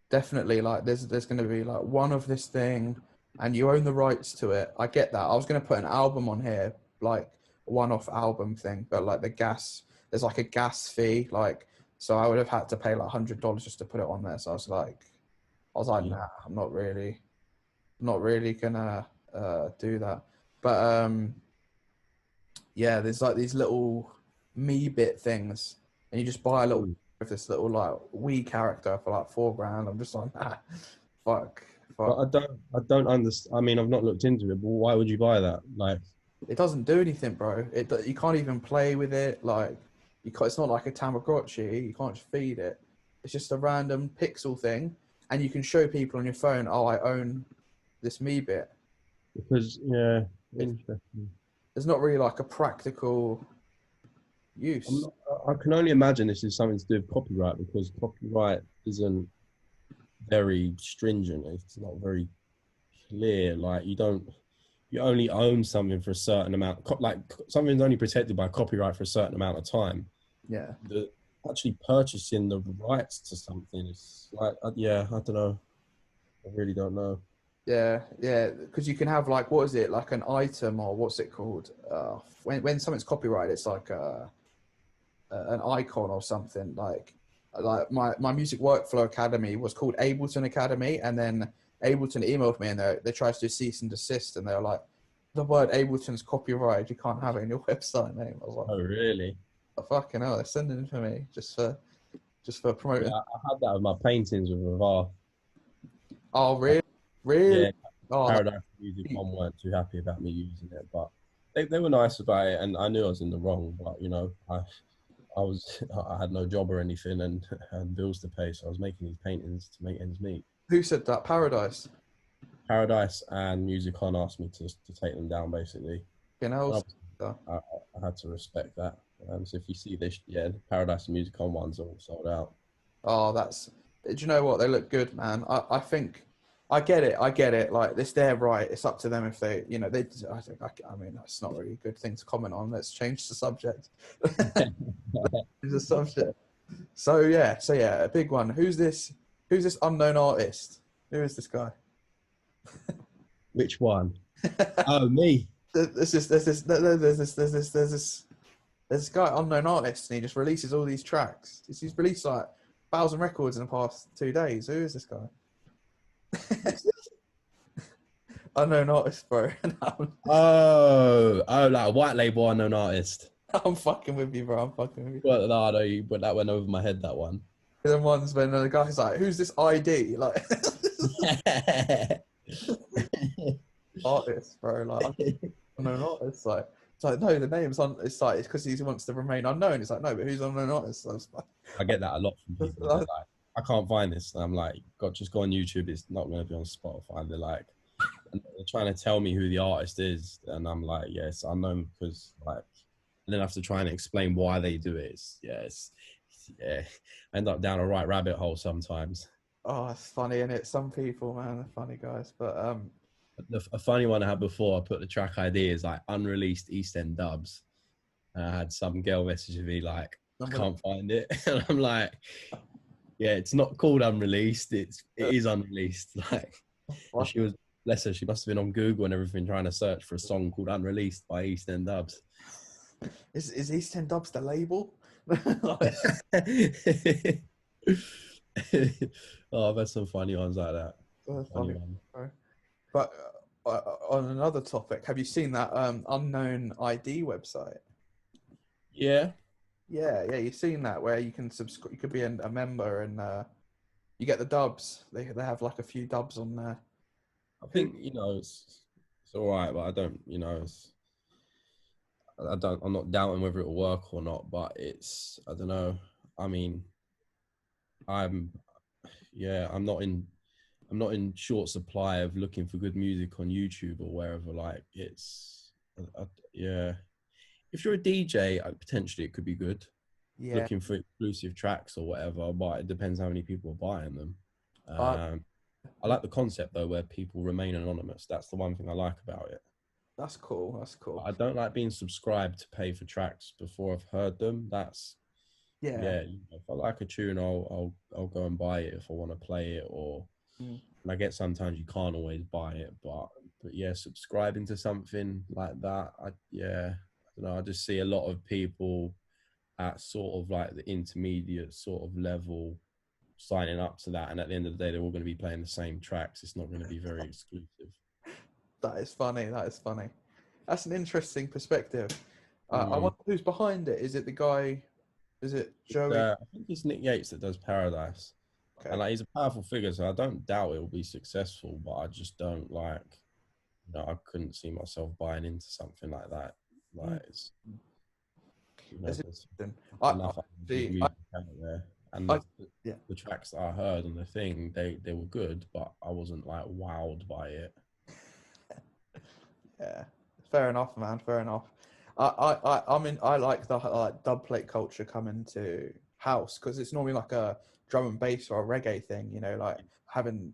[SPEAKER 1] definitely, like there's going to be like one of this thing, and you own the rights to it. I get that. I was going to put an album on here, like a one-off album thing, but like there's like a gas fee, like so I would have had to pay like $100 just to put it on there. So I was like,
[SPEAKER 2] Yeah.
[SPEAKER 1] nah, I'm not really gonna do that. But yeah, there's like these little me bit things, and you just buy a little
[SPEAKER 2] Mm.
[SPEAKER 1] of this little like Wii character for like 4 grand. I'm just like, nah, fuck.
[SPEAKER 2] But I don't understand. I mean, I've not looked into it, but why would you buy that? Like,
[SPEAKER 1] It doesn't do anything, bro. You can't even play with it. Like it's not like a Tamagotchi. You can't just feed it. It's just a random pixel thing, and you can show people on your phone, oh, I own this me bit.
[SPEAKER 2] because yeah,
[SPEAKER 1] It,
[SPEAKER 2] interesting.
[SPEAKER 1] there's not really like a practical
[SPEAKER 2] I'm
[SPEAKER 1] use.
[SPEAKER 2] not, I can only imagine this is something to do with copyright because copyright isn't very stringent. It's not very clear. Like you only own something for a certain amount. Like something's only protected by copyright for a certain amount of time.
[SPEAKER 1] Yeah,
[SPEAKER 2] The actually purchasing the rights to something is like, yeah, I don't know. I really don't know.
[SPEAKER 1] yeah. Because you can have like what is it like an item or what's it called? When something's copyrighted, it's like an icon or something. Like my music workflow academy was called Ableton Academy, and then Ableton emailed me and they tried to do cease and desist, and they were like, the word Ableton's copyrighted, you can't have it in your website name. I was like,
[SPEAKER 2] Oh, really?
[SPEAKER 1] oh, fucking hell, they're sending it for me just for
[SPEAKER 2] Yeah,
[SPEAKER 1] promoting.
[SPEAKER 2] I had that with my paintings with Ravar.
[SPEAKER 1] Oh, really?
[SPEAKER 2] Yeah,
[SPEAKER 1] Oh,
[SPEAKER 2] Paradise Music One weren't too happy about me using it, but they were nice about it, and I knew I was in the wrong. But you know, I was I had no job or anything, and had bills to pay, so I was making these paintings to make ends meet.
[SPEAKER 1] who said that? Paradise.
[SPEAKER 2] Paradise and Musicon asked me to take them down, basically.
[SPEAKER 1] You know.
[SPEAKER 2] I had to respect that. So if you see this, yeah, Paradise and Musicon ones are all sold out.
[SPEAKER 1] Oh, that's. Do you know what? They look good, man. I think I get it. I get it. Like this, they're right. It's up to them if they, they. I think. I mean, that's not really a good thing to comment on. Let's change the subject. It's a subject. So yeah, a big one. Who's this? Who's this unknown artist? Who is this guy?
[SPEAKER 2] Which one? Oh, me.
[SPEAKER 1] There's this guy unknown artist, and he just releases all these tracks. He's released like 1,000 records in the past 2 days. Who is this guy? Unknown artist, bro.
[SPEAKER 2] Oh, like a white label unknown artist.
[SPEAKER 1] I'm fucking with you, bro. I'm fucking with you.
[SPEAKER 2] Well, no, no, but that went over my head. That one.
[SPEAKER 1] Then once when the guy's like, "Who's this ID?" Like artist, bro. Like unknown artist. Like It's like, no, the name's on. It's like it's because he wants to remain unknown. It's like, no, but who's unknown artist? So it's
[SPEAKER 2] I get that a lot from people. They're
[SPEAKER 1] like,
[SPEAKER 2] like, I can't find this. And I'm like, God, just go on YouTube. It's not going to be on Spotify. They're like, and they're trying to tell me who the artist is. And I'm like, yes, I know because like, and then I have to try and explain why they do it. Yeah. I end up down a right rabbit hole sometimes.
[SPEAKER 1] oh, it's funny, and it's some people, man, they're funny guys. But
[SPEAKER 2] A funny one I had before, I put the track ID as like unreleased East End dubs. And I had some girl message me like, I can't find it. And I'm like, yeah, it's not called unreleased. It is unreleased. Like, and she was, bless her, she must have been on Google and everything trying to search for a song called Unreleased by East End Dubs.
[SPEAKER 1] Is East End Dubs the label? Like,
[SPEAKER 2] oh, I've had some funny ones like that.
[SPEAKER 1] funny. But on another topic, have you seen that unknown ID website?
[SPEAKER 2] Yeah.
[SPEAKER 1] Yeah, you've seen that where you can subscribe. You could be a member, and you get the dubs. They have like a few dubs on there.
[SPEAKER 2] I think it's all right, but I don't I'm not doubting whether it'll work or not, but I don't know. I mean, I'm not in short supply of looking for good music on YouTube or wherever. Like yeah. If you're a DJ, potentially it could be good.
[SPEAKER 1] Yeah.
[SPEAKER 2] Looking for exclusive tracks or whatever, but it depends how many people are buying them. I like the concept though, where people remain anonymous. That's the one thing I like about it.
[SPEAKER 1] That's cool. That's cool.
[SPEAKER 2] I don't like being subscribed to pay for tracks before I've heard them. Yeah. If I like a tune, I'll go and buy it if I want to play it. Or and I get sometimes you can't always buy it, but yeah, subscribing to something like that, I don't know. I just see a lot of people at sort of like the intermediate sort of level signing up to that, and at the end of the day, they're all going to be playing the same tracks. It's not going to be very exclusive.
[SPEAKER 1] That is funny. That's an interesting perspective. I wonder who's behind it. Is it the guy? Is it Joey?
[SPEAKER 2] I think it's Nick Yates that does Paradise. Okay. And like, he's a powerful figure, so I don't doubt it will be successful, but I just don't like, I couldn't see myself buying into something like that. Like, it's, there's enough good music out there. And the tracks that I heard on the thing, they were good, but I wasn't like wowed by it.
[SPEAKER 1] Yeah, fair enough, man. Fair enough. I like the dub plate culture coming to house because it's normally like a drum and bass or a reggae thing, like having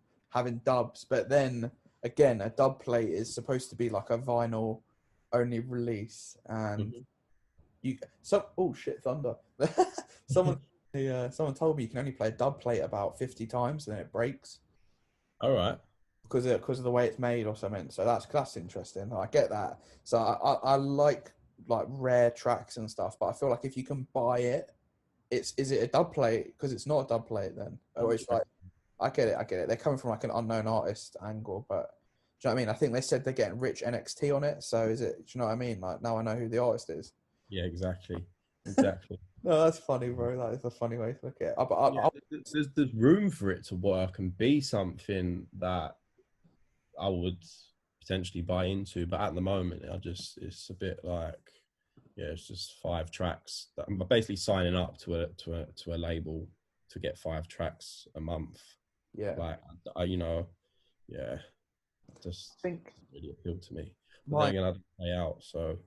[SPEAKER 1] dubs. But then again, a dub plate is supposed to be like a vinyl only release, and oh shit, thunder! Someone told me you can only play a dub plate about 50 times and then it breaks.
[SPEAKER 2] All right.
[SPEAKER 1] Because of the way it's made or something. So that's interesting. I get that. So I like rare tracks and stuff, but I feel like if you can buy it, is it a dub plate? Because it's not a dub plate then. Or it's like, I get it. They're coming from like an unknown artist angle, but do you know what I mean? I think they said they're getting rich NXT on it. So do you know what I mean? Like now I know who the artist is.
[SPEAKER 2] Yeah, exactly.
[SPEAKER 1] No, that's funny, bro. That is a funny way to look at it.
[SPEAKER 2] There's room for it to work and be something that I would potentially buy into, but at the moment, it's a bit like, it's just 5 tracks. That I'm basically signing up to a label to get 5 tracks a month.
[SPEAKER 1] Yeah,
[SPEAKER 2] like just really appealed to me. But then again, I didn't pay out, so.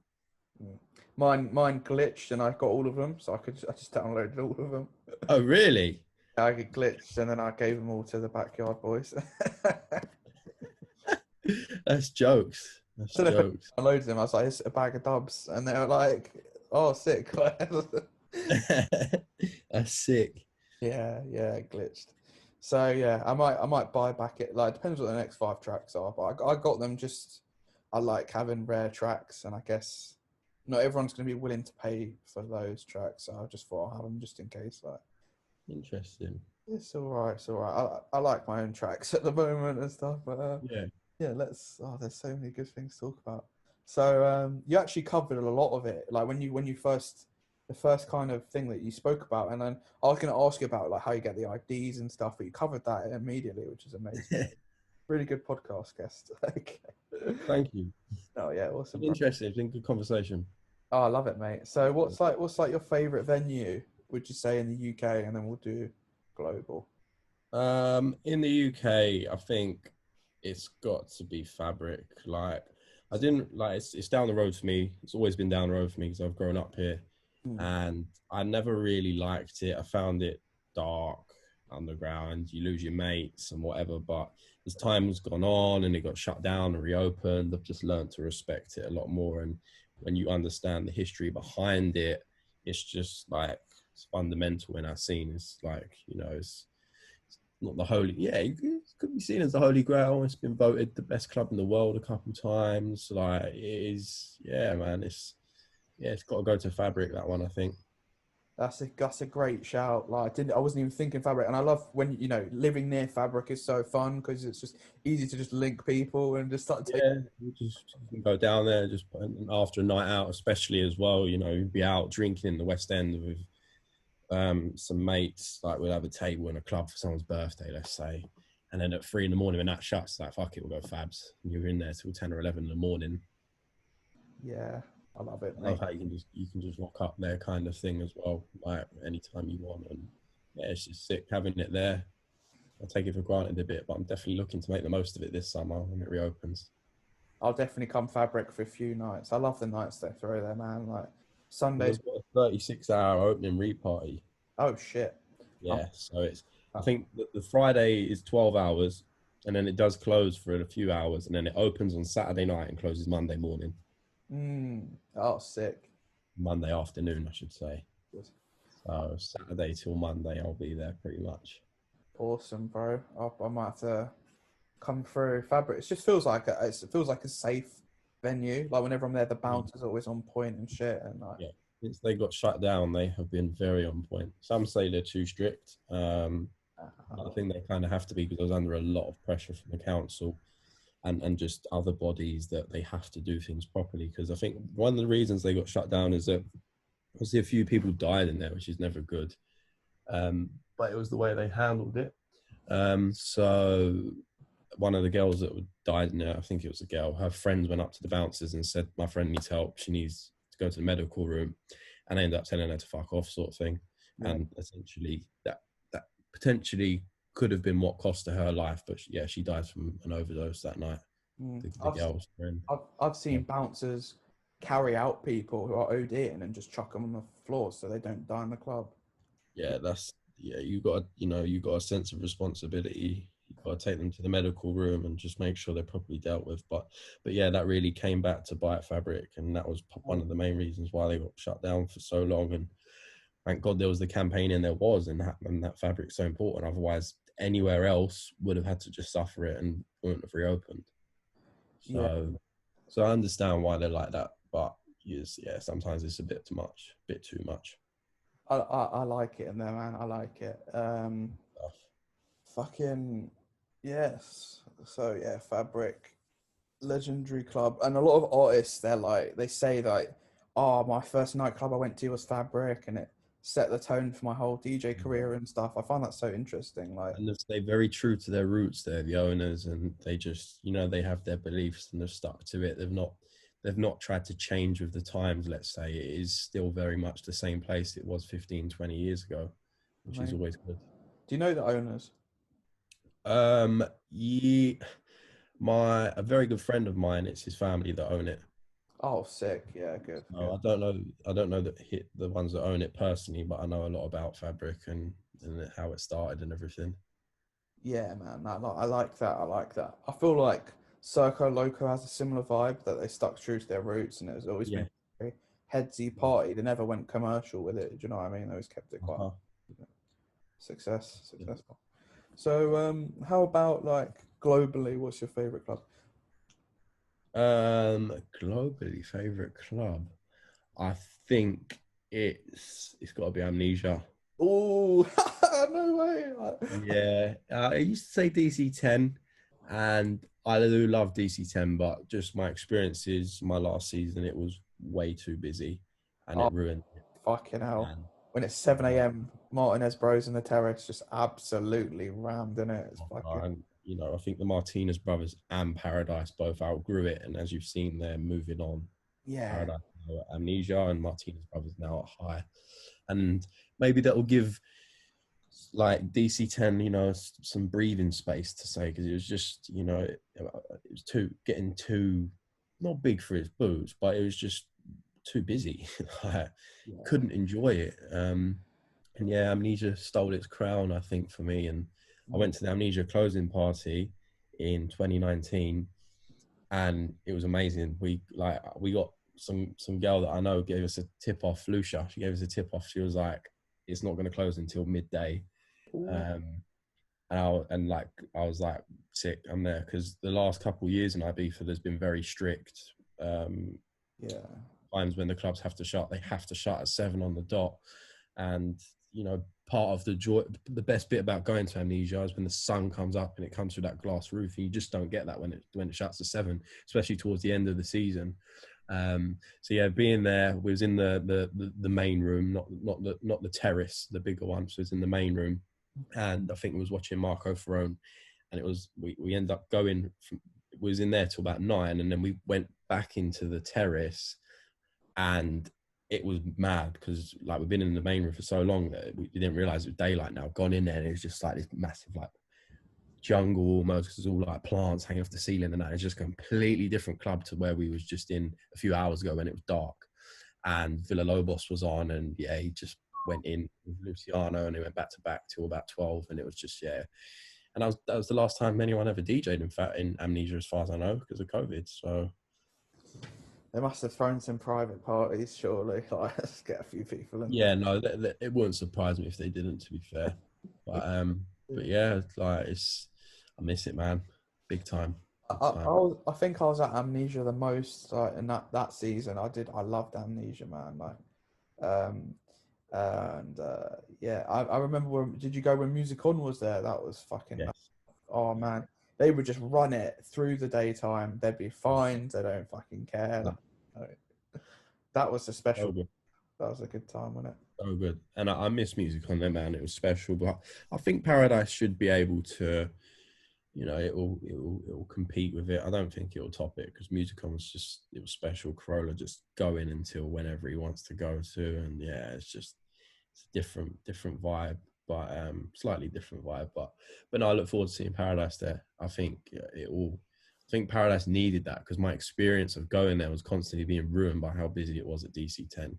[SPEAKER 1] Mine glitched and I got all of them, so I just downloaded all of them.
[SPEAKER 2] Oh really?
[SPEAKER 1] I get glitched and then I gave them all to the Backyard Boys.
[SPEAKER 2] That's jokes.
[SPEAKER 1] I downloaded them. I was like, it's a bag of dubs, and they were like, "Oh, sick!"
[SPEAKER 2] That's sick.
[SPEAKER 1] Yeah, it glitched. So yeah, I might buy back it. Like, it depends what the next 5 tracks are, but I got them just. I like having rare tracks, and I guess not everyone's going to be willing to pay for those tracks. So I just thought I'll have them just in case. Like,
[SPEAKER 2] interesting.
[SPEAKER 1] It's all right. I like my own tracks at the moment and stuff, but yeah. There's so many good things to talk about. So you actually covered a lot of it, like when you the first kind of thing that you spoke about, and then I was going to ask you about like how you get the IDs and stuff, but you covered that immediately, which is amazing. Really good podcast guest.
[SPEAKER 2] Thank you.
[SPEAKER 1] Oh yeah, awesome,
[SPEAKER 2] Been
[SPEAKER 1] bro.
[SPEAKER 2] interesting. It's been good conversation.
[SPEAKER 1] Oh, I love it, mate. So what's like your favorite venue? Would you say in the UK, and then we'll do global.
[SPEAKER 2] In the UK, I think it's got to be Fabric. Like, I didn't like it's down the road for me. It's always been down the road for me because I've grown up here,
[SPEAKER 1] Hmm.
[SPEAKER 2] and I never really liked it. I found it dark, underground. You lose your mates and whatever. But as time has gone on and it got shut down and reopened, I've just learned to respect it a lot more. And when you understand the history behind it, it's just like it's fundamental in our scene. It's like it's not the holy. Yeah, it could be seen as the holy grail. It's been voted the best club in the world a couple times. Like it is. Yeah, man. It's got to go to Fabric, that one, I think.
[SPEAKER 1] That's a great shout. Like I wasn't even thinking Fabric, and I love when living near Fabric is so fun because it's just easy to just link people and just start taking.
[SPEAKER 2] Yeah, you can go down there just after a night out, especially as well. You'd be out drinking in the West End with some mates. Like we'll have a table in a club for someone's birthday, let's say, and then at 3 in the morning when that shuts, like fuck it, we'll go Fabs. And you're in there till 10 or 11 in the morning.
[SPEAKER 1] Yeah, I love it,
[SPEAKER 2] I love
[SPEAKER 1] mate.
[SPEAKER 2] how you can just rock up there, kind of thing as well, like anytime you want. And yeah, it's just sick having it there. I take it for granted a bit, but I'm definitely looking to make the most of it this summer when it reopens.
[SPEAKER 1] I'll definitely come Fabric for a few nights. I love the nights they throw there, man. Like
[SPEAKER 2] Well,
[SPEAKER 1] Sundays.
[SPEAKER 2] they've got a 36-hour opening re-party.
[SPEAKER 1] Oh shit. I'm,
[SPEAKER 2] Yeah, so I
[SPEAKER 1] uh,
[SPEAKER 2] think the Friday is 12 hours, and then it does close for a few hours, and then it opens on Saturday night and closes Monday morning,
[SPEAKER 1] oh, sick.
[SPEAKER 2] Monday afternoon, I should say.
[SPEAKER 1] Good.
[SPEAKER 2] So Saturday till Monday, I'll be there pretty much.
[SPEAKER 1] Awesome, bro. I might have to come through Fabric. It just feels like it feels like a safe venue. Like whenever I'm there, the
[SPEAKER 2] Mm.
[SPEAKER 1] bouncer's always on point and shit. And like,
[SPEAKER 2] Yeah, since they got shut down, they have been very on point. Some say they're too strict. I think they kind of have to be because I was under a lot of pressure from the council and just other bodies that they have to do things properly. Because I think one of the reasons they got shut down is that obviously a few people died in there, which is never good. But it was the way they handled it. So one of the girls that died in there, I think it was a girl, her friends went up to the bouncers and said, my friend needs help. She needs to go to the medical room. And they ended up telling her to fuck off, sort of thing.
[SPEAKER 1] yeah.
[SPEAKER 2] And essentially that potentially could have been what cost her life. But she died from an overdose that night. The
[SPEAKER 1] I've
[SPEAKER 2] girl's friend.
[SPEAKER 1] I've seen bouncers carry out people who are ODing and just chuck them on the floor so they don't die in the club.
[SPEAKER 2] Yeah, you got you got a sense of responsibility. You got to take them to the medical room and just make sure they're properly dealt with. But yeah, that really came back to bite Fabric, and that was one of the main reasons why they got shut down for so long. And thank God there was the campaign, and there was, and that Fabric's so important. Otherwise, anywhere else would have had to just suffer it and wouldn't have reopened.
[SPEAKER 1] Yeah,
[SPEAKER 2] So I understand why they're like that, but yes, yeah, sometimes it's a bit too much.
[SPEAKER 1] I like it in there, man. I like it. Fucking yes. So yeah, Fabric, legendary club, and a lot of artists. They say like, oh, my first nightclub I went to was Fabric, and it set the tone for my whole DJ career and stuff. I find that so interesting. Like,
[SPEAKER 2] And they stay very true to their roots. They're the owners, and they just they have their beliefs and they've stuck to it. They've not tried to change with the times. Let's say it is still very much the same place it was 15, 20 years ago, which is
[SPEAKER 1] do
[SPEAKER 2] always good.
[SPEAKER 1] you know the owners?
[SPEAKER 2] Yeah, a very good friend of mine, it's his family that own it.
[SPEAKER 1] Oh, sick. Yeah, good,
[SPEAKER 2] So
[SPEAKER 1] good.
[SPEAKER 2] I don't know the ones that own it personally, but I know a lot about Fabric and how it started and everything.
[SPEAKER 1] Yeah, man. I like that. I like that. I feel like Circo Loco has a similar vibe that they stuck true to their roots, and it has always
[SPEAKER 2] Yeah.
[SPEAKER 1] been a very headsy party. They never went commercial with it. Do you know what I mean? They always kept it quite
[SPEAKER 2] Uh-huh.
[SPEAKER 1] successful. So, how about like globally? What's your favorite club?
[SPEAKER 2] Globally favorite club. I think it's got to be Amnesia.
[SPEAKER 1] Oh, no way!
[SPEAKER 2] Yeah, I used to say DC 10, and I do love DC 10, but just my experiences, my last season, it was way too busy, and
[SPEAKER 1] Oh,
[SPEAKER 2] it ruined it.
[SPEAKER 1] fucking hell!
[SPEAKER 2] And
[SPEAKER 1] When it's 7
[SPEAKER 2] uh,
[SPEAKER 1] a.m., Martinez Bros in the terrace just absolutely rammed in it. It's fucking.
[SPEAKER 2] you know, I think the Martinez brothers and Paradise both outgrew it, and as you've seen, they're moving on.
[SPEAKER 1] Yeah,
[SPEAKER 2] Paradise now at Amnesia, and Martinez brothers now at High, and maybe that will give like DC10, you know, some breathing space to say, because it was just, you know, it was getting too not big for his boots, but it was just too busy. I couldn't enjoy it. And yeah, Amnesia stole its crown, I think, for me. And I went to the Amnesia closing party in 2019, and it was amazing. We got some girl that I know gave us a tip off, Lucia. She gave us a tip off. She was like, "It's not going to close until midday." And I was like, sick, I'm there, because the last couple of years in Ibiza there's been very strict times when the clubs have to shut. They have to shut at 7 on the dot, and you know, part of the joy, the best bit about going to Amnesia is when the sun comes up and it comes through that glass roof, and you just don't get that when it shuts at 7, especially towards the end of the season. So yeah, being there, we was in the main room, not the terrace, the bigger one. So it was in the main room, and I think we was watching Marco Ferrone, and it was we ended up going from, we was in there till about 9, and then we went back into the terrace, and it was mad because like we've been in the main room for so long that we didn't realize it was daylight now. Gone in there, and it was just like this massive like jungle almost, because it's all like plants hanging off the ceiling, and that is just a completely different club to where we was just in a few hours ago when it was dark. And Villa Lobos was on, and yeah, he just went in with Luciano, and he went back to back till about 12, and it was just, yeah. And that was the last time anyone ever DJ'd, in fact, in Amnesia, as far as I know, because of COVID. So
[SPEAKER 1] they must have thrown some private parties, surely. Like, let's get a few people in.
[SPEAKER 2] yeah, no, it wouldn't surprise me if they didn't, to be fair. But yeah, like I miss it, man, big time.
[SPEAKER 1] I think I was at Amnesia the most in that season. I loved Amnesia, man. Like, and yeah, I remember did you go when Music On was there? That was fucking.
[SPEAKER 2] Yes.
[SPEAKER 1] Oh man, they would just run it through the daytime. They'd be fines. They don't fucking care. Like, that was a special. That was a good time, wasn't it?
[SPEAKER 2] So good. And I miss Music On there, man. It was special. But I think Paradise should be able to, you know, it will compete with it. I don't think it will top it, because Music On was it was special. Corolla just going until whenever he wants to go to, and yeah, it's a different vibe, but slightly different vibe. But no, I look forward to seeing Paradise there. I think I think Paradise needed that, because my experience of going there was constantly being ruined by how busy it was at DC10.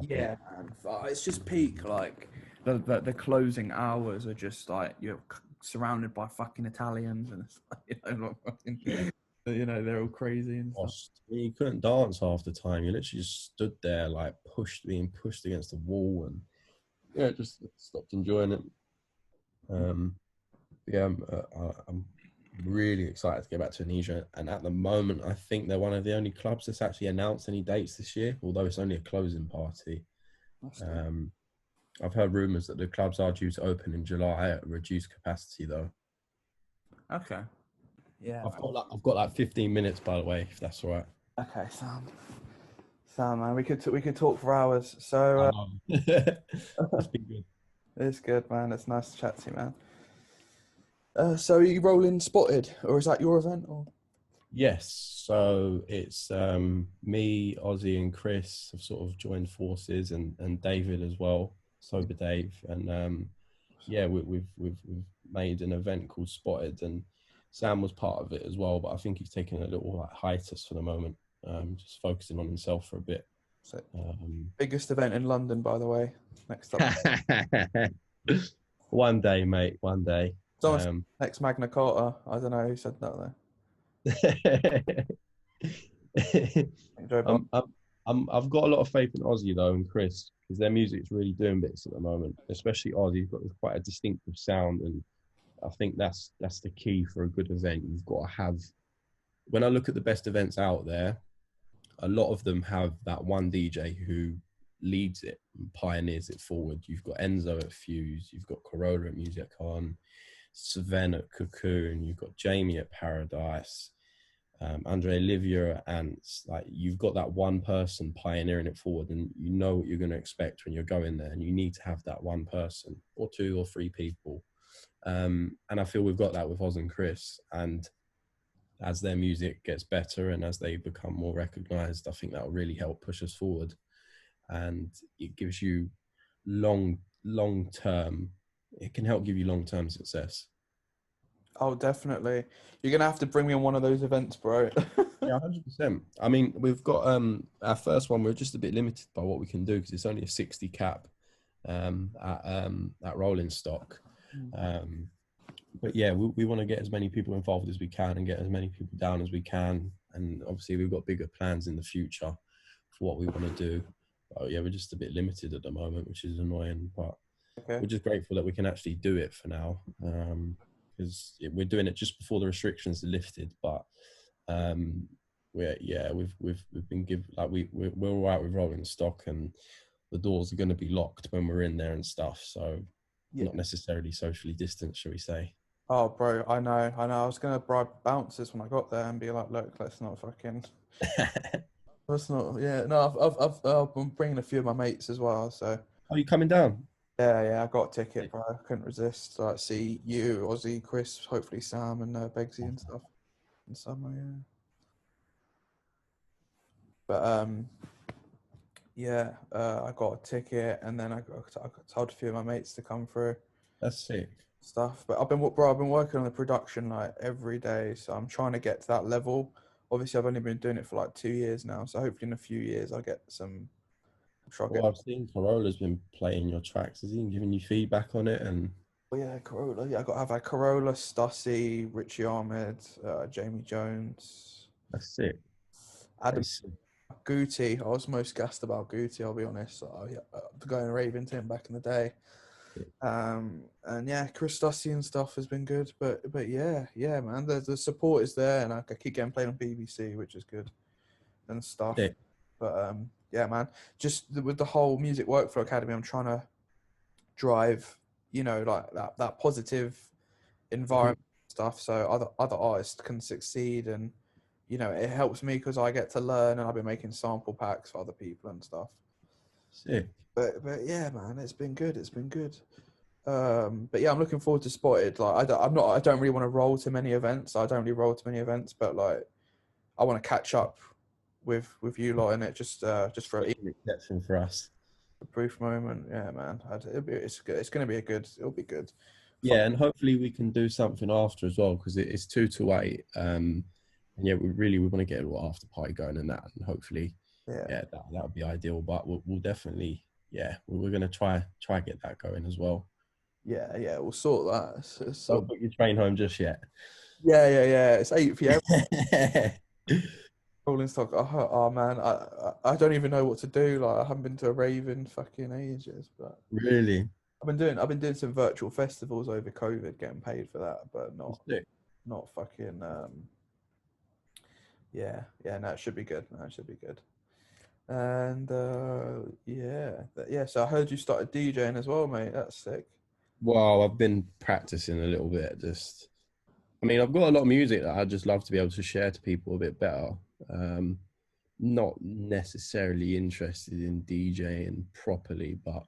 [SPEAKER 1] Yeah, man. It's just peak. Like the closing hours are just like you're surrounded by fucking Italians, and it's like, you know, they're all crazy and stuff.
[SPEAKER 2] You couldn't dance half the time. You literally just stood there like being pushed against the wall, and yeah, just stopped enjoying it. Yeah, I'm really excited to get back to Amnesia, and at the moment I think they're one of the only clubs that's actually announced any dates this year, although it's only a closing party. I've heard rumours that the clubs are due to open in July at reduced capacity though.
[SPEAKER 1] Okay. Yeah.
[SPEAKER 2] I've got like 15 minutes, by the way, if that's all right.
[SPEAKER 1] Okay, Sam, man, we could talk for hours. So
[SPEAKER 2] It's been good.
[SPEAKER 1] It's good, man. It's nice to chat to you, man. So are you rolling Spotted, or is that your event? Or?
[SPEAKER 2] Yes, so it's me, Ozzy, and Chris have sort of joined forces, and David as well, Sober Dave, and yeah, we've made an event called Spotted, and Sam was part of it as well, but I think he's taking a little like hiatus for the moment, just focusing on himself for a bit.
[SPEAKER 1] So, biggest event in London, by the way. Next up.
[SPEAKER 2] One day, mate. One day.
[SPEAKER 1] Next Magna Carta. I don't know who said that though.
[SPEAKER 2] I've got a lot of faith in Ozzy though, and Chris, because their music's really doing bits at the moment. Especially Ozzy, he's got quite a distinctive sound, and I think that's the key for a good event. You've got to have. When I look at the best events out there, a lot of them have that one DJ who leads it and pioneers it forward. You've got Enzo at Fuse, you've got Corolla at Music On, Sven at Cocoon, you've got Jamie at Paradise, Andre Olivia at Ants. Like, you've got that one person pioneering it forward, and you know what you're going to expect when you're going there, and you need to have that one person or two or three people And I feel we've got that with Oz and Chris. And as their music gets better and as they become more recognized, I think that will really help push us forward. And it gives you long term, it can help give you long term success.
[SPEAKER 1] Oh, definitely. You're gonna have to bring me on one of those events, bro.
[SPEAKER 2] Yeah, 100%. I mean, we've got our first one. We're just a bit limited by what we can do because it's only a 60 cap at Rolling Stock. But yeah, we want to get as many people involved as we can and get as many people down as we can. And obviously, we've got bigger plans in the future for what we want to do. But yeah, we're just a bit limited at the moment, which is annoying. But
[SPEAKER 1] Okay.
[SPEAKER 2] we're just grateful that we can actually do it for now, because we're doing it just before the restrictions are lifted. But we've been given, like, we're all right with Rolling Stock, and the doors are going to be locked when we're in there and stuff. So
[SPEAKER 1] Yeah.
[SPEAKER 2] not necessarily socially distanced, shall we say?
[SPEAKER 1] Oh, bro, I know. I was gonna bribe bouncers when I got there and be like, look, let's not fucking. Let's not. Yeah, no, I've been bringing a few of my mates as well. So
[SPEAKER 2] Are you coming down?
[SPEAKER 1] yeah, I got a ticket, bro. I couldn't resist. Like, see you, Ozzy, Chris, hopefully Sam and Begsy and stuff in summer. Yeah, but yeah, I got a ticket and then I told a few of my mates to come through.
[SPEAKER 2] That's sick.
[SPEAKER 1] Stuff. But I've been working on the production like every day, so I'm trying to get to that level. Obviously, I've only been doing it for like 2 years now, so hopefully in a few years I'll get some. I'm sure I'll
[SPEAKER 2] Well,
[SPEAKER 1] get.
[SPEAKER 2] I've seen Corolla's been playing your tracks. Has he been giving you feedback on it? And
[SPEAKER 1] Oh yeah, Corolla. Yeah, I've had Corolla, Stussy, Richie Ahmed, Jamie Jones,
[SPEAKER 2] that's sick. That
[SPEAKER 1] Adam
[SPEAKER 2] is sick.
[SPEAKER 1] Guti. I was most gassed about Guti. I'll be honest. Yeah, going raving to him back in the day. And yeah, Chris Stussy and stuff has been good, but yeah, man, the support is there, and I keep getting played on BBC, which is good and stuff.
[SPEAKER 2] Sick.
[SPEAKER 1] But yeah, man, just with the whole Music Workflow Academy, I'm trying to drive, like that positive
[SPEAKER 2] Mhm.
[SPEAKER 1] environment stuff, so other artists can succeed, and it helps me because I get to learn, and I've been making sample packs for other people and stuff.
[SPEAKER 2] Sick.
[SPEAKER 1] But yeah, man, it's been good. It's been good. But yeah, I'm looking forward to Spotted. Like, I don't really want to roll to many events. I don't really roll to many events, but like, I want to catch up with you lot in it, just for
[SPEAKER 2] It's an exception for us.
[SPEAKER 1] a brief moment. Yeah, man. It's good. It's gonna be it'll be good. Fuck.
[SPEAKER 2] Yeah, and hopefully we can do something after as well because it's 2 to 8. And yeah, we want to get a little after party going and that, and hopefully,
[SPEAKER 1] Yeah,
[SPEAKER 2] yeah, that would be ideal. But we'll definitely, yeah, we're gonna try get that going as well.
[SPEAKER 1] yeah. We'll sort that.
[SPEAKER 2] Don't put your train home just yet.
[SPEAKER 1] Yeah. It's 8 p.m. Rolling Stock. Oh man, I don't even know what to do. Like, I haven't been to a rave in fucking ages, but
[SPEAKER 2] Really?
[SPEAKER 1] I've been doing some virtual festivals over COVID, getting paid for that, but
[SPEAKER 2] That's sick.
[SPEAKER 1] not fucking yeah. No, it should be good. No, it should be good. And yeah. So I heard you started DJing as well, mate. That's sick.
[SPEAKER 2] Well, I've been practicing a little bit. I mean, I've got a lot of music that I'd just love to be able to share to people a bit better. Um, Not necessarily interested in DJing properly, but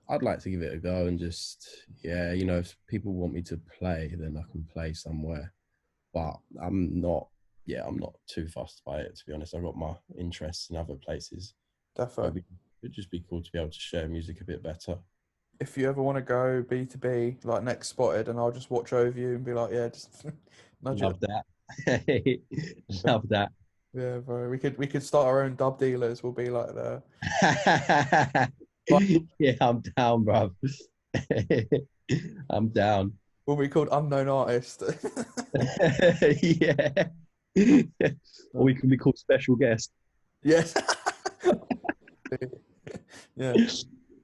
[SPEAKER 2] I'd like to give it a go and just, yeah, if people want me to play, then I can play somewhere. But I'm not too fussed by it, to be honest. I've got my interests in other places.
[SPEAKER 1] Defo.
[SPEAKER 2] It'd just be cool to be able to share music a bit better.
[SPEAKER 1] If you ever want to go B2B, like next Spotted, and I'll just watch over you and be like, yeah, just nudge it.
[SPEAKER 2] Love that. Love that.
[SPEAKER 1] Yeah, bro. We could start our own dub dealers. We'll be like the
[SPEAKER 2] Yeah, I'm down, bro. I'm down.
[SPEAKER 1] we'll be called Unknown Artist.
[SPEAKER 2] Yeah. Or we can be called special guest.
[SPEAKER 1] Yes. Yeah.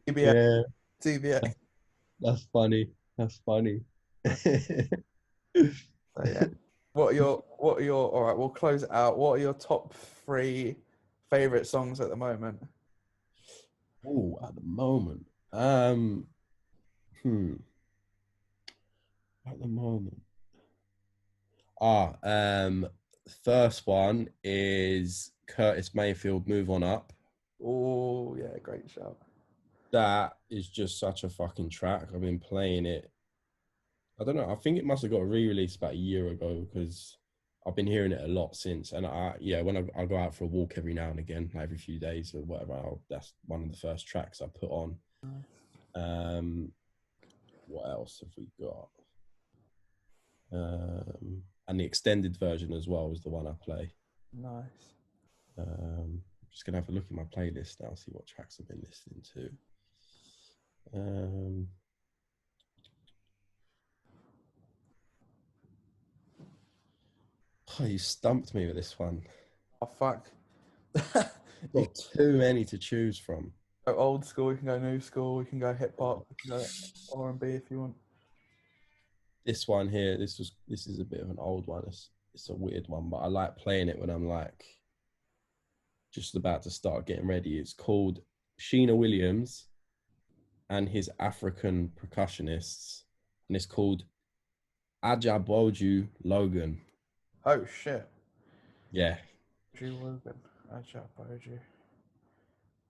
[SPEAKER 1] TBX,
[SPEAKER 2] Yeah,
[SPEAKER 1] TBX.
[SPEAKER 2] that's funny. That's funny.
[SPEAKER 1] So, yeah. What are your all right, we'll close it out. What are your top three favorite songs at the moment?
[SPEAKER 2] Oh, at the moment. Hmm. At the moment. Ah, first one is Curtis Mayfield, Move On Up.
[SPEAKER 1] Oh yeah, great shout.
[SPEAKER 2] That is just such a fucking track. I've been playing it
[SPEAKER 3] I don't know. I think it must have got re-released about a year ago because I've been hearing it a lot since. And yeah, when I go out for a walk every now and again, like every few days or whatever, that's one of the first tracks I put on. Um, what else have we got? And the extended version as well is the one I play.
[SPEAKER 1] Nice.
[SPEAKER 3] I'm just gonna have a look at my playlist now, see what tracks I've been listening to. Oh, you stumped me with this one.
[SPEAKER 1] Oh fuck. You
[SPEAKER 3] Got too many to choose from.
[SPEAKER 1] can go old school, you can go new school, you can go hip hop, you can go R&B if you want.
[SPEAKER 3] This one here, this is a bit of an old one. It's a weird one, but I like playing it when I'm like just about to start getting ready. It's called Sheena Williams and his African percussionists, and it's called Ajaboju Logan.
[SPEAKER 1] Oh shit.
[SPEAKER 3] Yeah,
[SPEAKER 1] G Wogan. Ajaboju.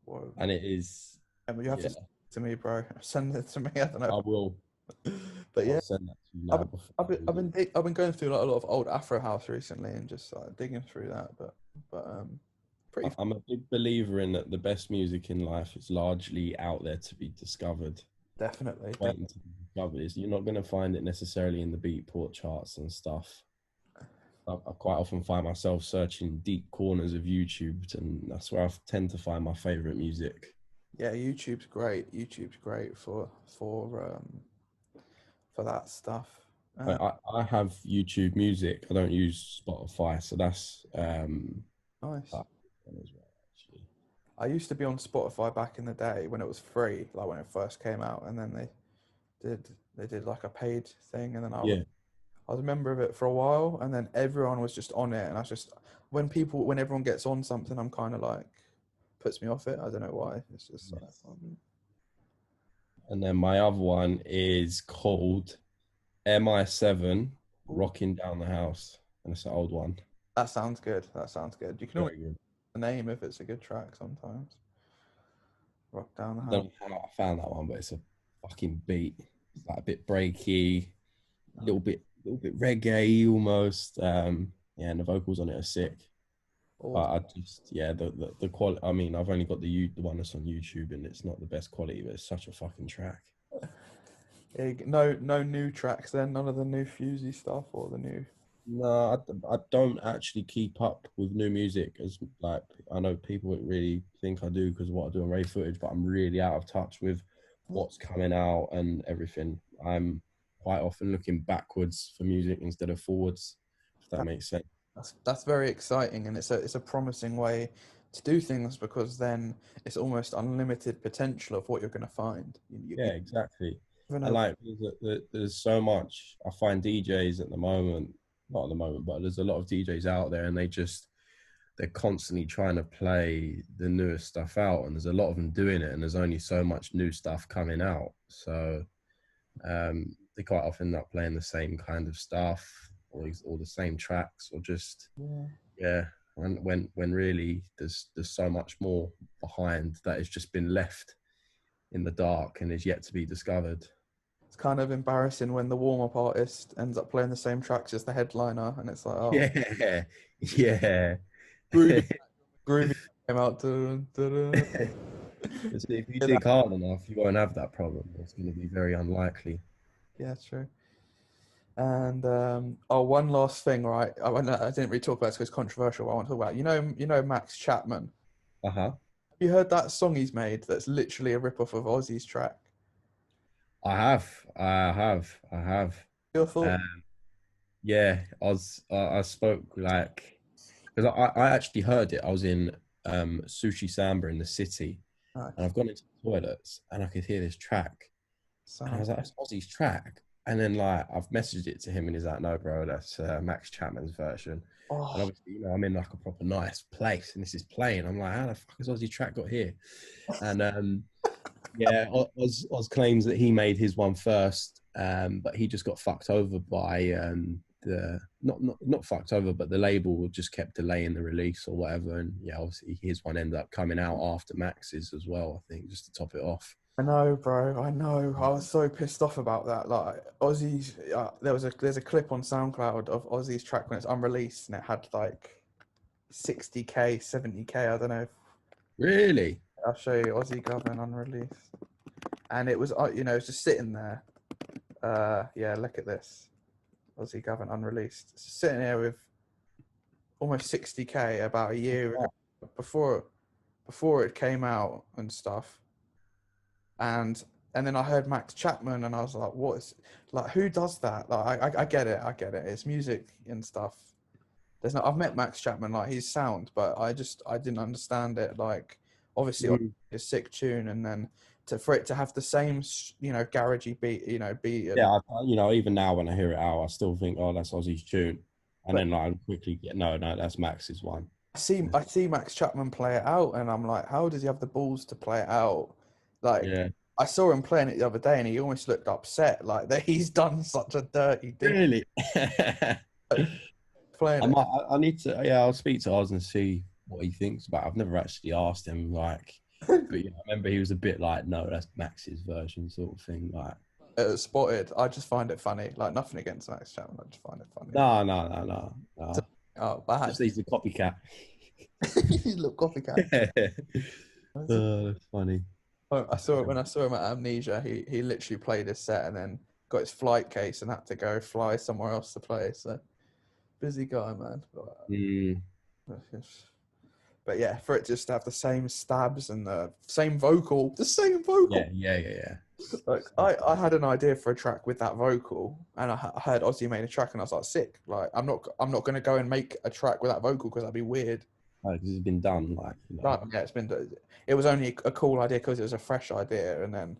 [SPEAKER 1] Whoa.
[SPEAKER 3] and it is.
[SPEAKER 1] Yeah, but you have
[SPEAKER 3] Yeah,
[SPEAKER 1] to send it to me, bro. Send it to me. I don't know.
[SPEAKER 3] I will.
[SPEAKER 1] But
[SPEAKER 3] I'll
[SPEAKER 1] yeah,
[SPEAKER 3] send that to you
[SPEAKER 1] I've
[SPEAKER 3] now.
[SPEAKER 1] been, I've been going through like a lot of old Afro house recently and just like digging through that. But pretty
[SPEAKER 3] I'm a big believer in that the best music in life is largely out there to be discovered.
[SPEAKER 1] definitely.
[SPEAKER 3] Waiting to be discovered. You're not going to find it necessarily in the Beatport charts and stuff. I quite often find myself searching deep corners of YouTube, and that's where I tend to find my favorite music.
[SPEAKER 1] Yeah, YouTube's great. YouTube's great for that stuff.
[SPEAKER 3] I have YouTube Music. I don't use Spotify, so that's
[SPEAKER 1] Nice.
[SPEAKER 3] that one as well. Actually,
[SPEAKER 1] I used to be on Spotify back in the day when it was free, like when it first came out, and then they did like a paid thing, and then
[SPEAKER 3] yeah,
[SPEAKER 1] I was a member of it for a while, and then everyone was just on it, and I was just when everyone gets on something, I'm kind of like puts me off it. I don't know why. It's just like,
[SPEAKER 3] and then my other one is called MI7 Rocking Down the House, and it's an old one.
[SPEAKER 1] that sounds good. That sounds good. You can always
[SPEAKER 3] Very good.
[SPEAKER 1] the name if it's a good track sometimes. Rock down the
[SPEAKER 3] I
[SPEAKER 1] house.
[SPEAKER 3] don't know how I found that one, but it's a fucking beat. It's like a bit breaky, little bit reggae almost. Yeah, and the vocals on it are sick. But I just, yeah, the quality. I mean, I've only got the one that's on YouTube, and it's not the best quality, but it's such a fucking track.
[SPEAKER 1] No new tracks then. None of the new Fusey stuff or the new.
[SPEAKER 3] No, I don't actually keep up with new music as like I know people really think I do because of what I do on Ray Footage, but I'm really out of touch with what's coming out and everything. I'm quite often looking backwards for music instead of forwards, if that makes sense.
[SPEAKER 1] That's very exciting, and it's a promising way to do things because then it's almost unlimited potential of what you're going to find.
[SPEAKER 3] Yeah, exactly.
[SPEAKER 1] Never
[SPEAKER 3] I
[SPEAKER 1] know.
[SPEAKER 3] like there's so much. I find DJs at the moment, not at the moment, but there's a lot of DJs out there, and they're constantly trying to play the newest stuff out, and there's a lot of them doing it, and there's only so much new stuff coming out. So they quite often end up playing the same kind of stuff or the same tracks, or just yeah. When really there's so much more behind that has just been left in the dark and is yet to be discovered.
[SPEAKER 1] It's kind of embarrassing when the warm-up artist ends up playing the same tracks as the headliner, and it's like, oh,
[SPEAKER 3] Yeah, yeah.
[SPEAKER 1] groovy, groovy came out.
[SPEAKER 3] If you dig hard enough, you won't have that problem. It's going to be very unlikely.
[SPEAKER 1] Yeah, true. And one last thing, right? I didn't really talk about it because it's controversial. But I want to talk about. Max Chapman.
[SPEAKER 3] Uh-huh.
[SPEAKER 1] Have you heard that song he's made? That's literally a rip-off of Ozzy's track.
[SPEAKER 3] I have.
[SPEAKER 1] Your thought?
[SPEAKER 3] Yeah, I spoke like because I actually heard it. I was in Sushi Samba in the city,
[SPEAKER 1] Nice.
[SPEAKER 3] and I've gone into the toilets and I could hear this track, and I was like, "That's Ozzy's track." And then like I've messaged it to him, and he's like, "No, bro, that's Max Chapman's version." And obviously, I'm in like a proper nice place, and this is playing. I'm like, "How the fuck has Ozzy's track got here?" And yeah, Oz claims that he made his one first, but he just got fucked over by the not fucked over, but the label just kept delaying the release or whatever. And yeah, obviously his one ended up coming out after Max's as well, I think, just to top it off.
[SPEAKER 1] I know, bro. I know. I was so pissed off about that. Like Ozzy's, there's a clip on SoundCloud of Ozzy's track when it's unreleased, and it had like 60K, 70K. I don't know.
[SPEAKER 3] Really?
[SPEAKER 1] I'll show you Ozzy Govern unreleased, and it was it's just sitting there. Yeah, look at this. Ozzy Govern unreleased. It's sitting here with almost 60K about a year before it came out and stuff. And then I heard Max Chapman, and I was like, "What is like? Who does that?" Like, I get it, I get it. It's music and stuff. There's no. I've met Max Chapman, like he's sound, but I didn't understand it. Like, obviously, a sick tune, and then for it to have the same, garagey beat, beat. And,
[SPEAKER 3] Yeah, even now when I hear it out, I still think, oh, that's Ozzy's tune, and then like I quickly get, no, that's Max's one.
[SPEAKER 1] I see Max Chapman play it out, and I'm like, how does he have the balls to play it out? Like,
[SPEAKER 3] Yeah.
[SPEAKER 1] I saw him playing it the other day, and he almost looked upset, like that he's done such a dirty thing.
[SPEAKER 3] Really?
[SPEAKER 1] Playing it.
[SPEAKER 3] I need to, I'll speak to Oz and see what he thinks about it. I've never actually asked him, like, but I remember he was a bit like, no, that's Max's version, sort of thing. Like,
[SPEAKER 1] It was spotted. I just find it funny. Like, nothing against Max Chapman, I just find it funny.
[SPEAKER 3] no.
[SPEAKER 1] Oh, bad.
[SPEAKER 3] Just he's a copycat.
[SPEAKER 1] You look copycat.
[SPEAKER 3] That's funny.
[SPEAKER 1] Oh, I saw it when I saw him at Amnesia. He literally played his set and then got his flight case and had to go fly somewhere else to play. So busy guy, man. But yeah, for it just to have the same stabs and the same vocal.
[SPEAKER 3] Yeah.
[SPEAKER 1] Like I had an idea for a track with that vocal, and I heard Ozzy made a track, and I was like, sick. Like I'm not going to go and make a track with that vocal because that'd be weird.
[SPEAKER 3] Because it's been done, like,
[SPEAKER 1] Yeah, it was only a cool idea because it was a fresh idea, and then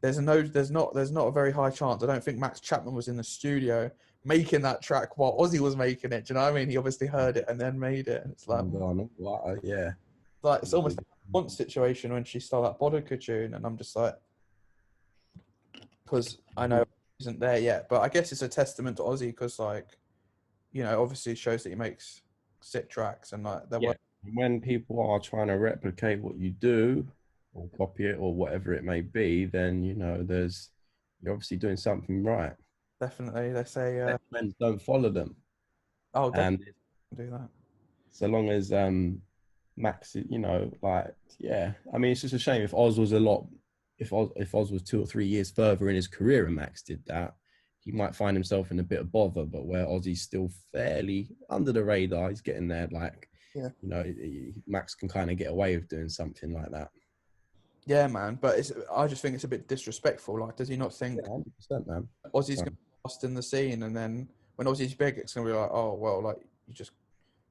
[SPEAKER 1] there's not a very high chance. I don't think Max Chapman was in the studio making that track while Ozzy was making it. Do you know what I mean? He obviously heard it and then made it, and it's like, like it's almost like a Once situation when she stole that Bodika tune, and I'm just like, because I know it isn't there yet, but I guess it's a testament to Ozzy because, like, obviously it shows that he makes sick tracks and like
[SPEAKER 3] when people are trying to replicate what you do or copy it or whatever it may be, then you're obviously doing something right.
[SPEAKER 1] Definitely, they say
[SPEAKER 3] friends don't follow them.
[SPEAKER 1] Oh, definitely do that.
[SPEAKER 3] So long as Max, I mean, it's just a shame if Oz was if Oz was 2 or 3 years further in his career and Max did that, he might find himself in a bit of bother. But where Ozzy's still fairly under the radar, he's getting there. Like, Max can kind of get away with doing something like that.
[SPEAKER 1] Yeah, man. But I just think it's a bit disrespectful. Like, does he not think
[SPEAKER 3] 100%, man.
[SPEAKER 1] Ozzy's going to be lost in the scene, and then when Ozzy's big, it's going to be like, oh well, like you just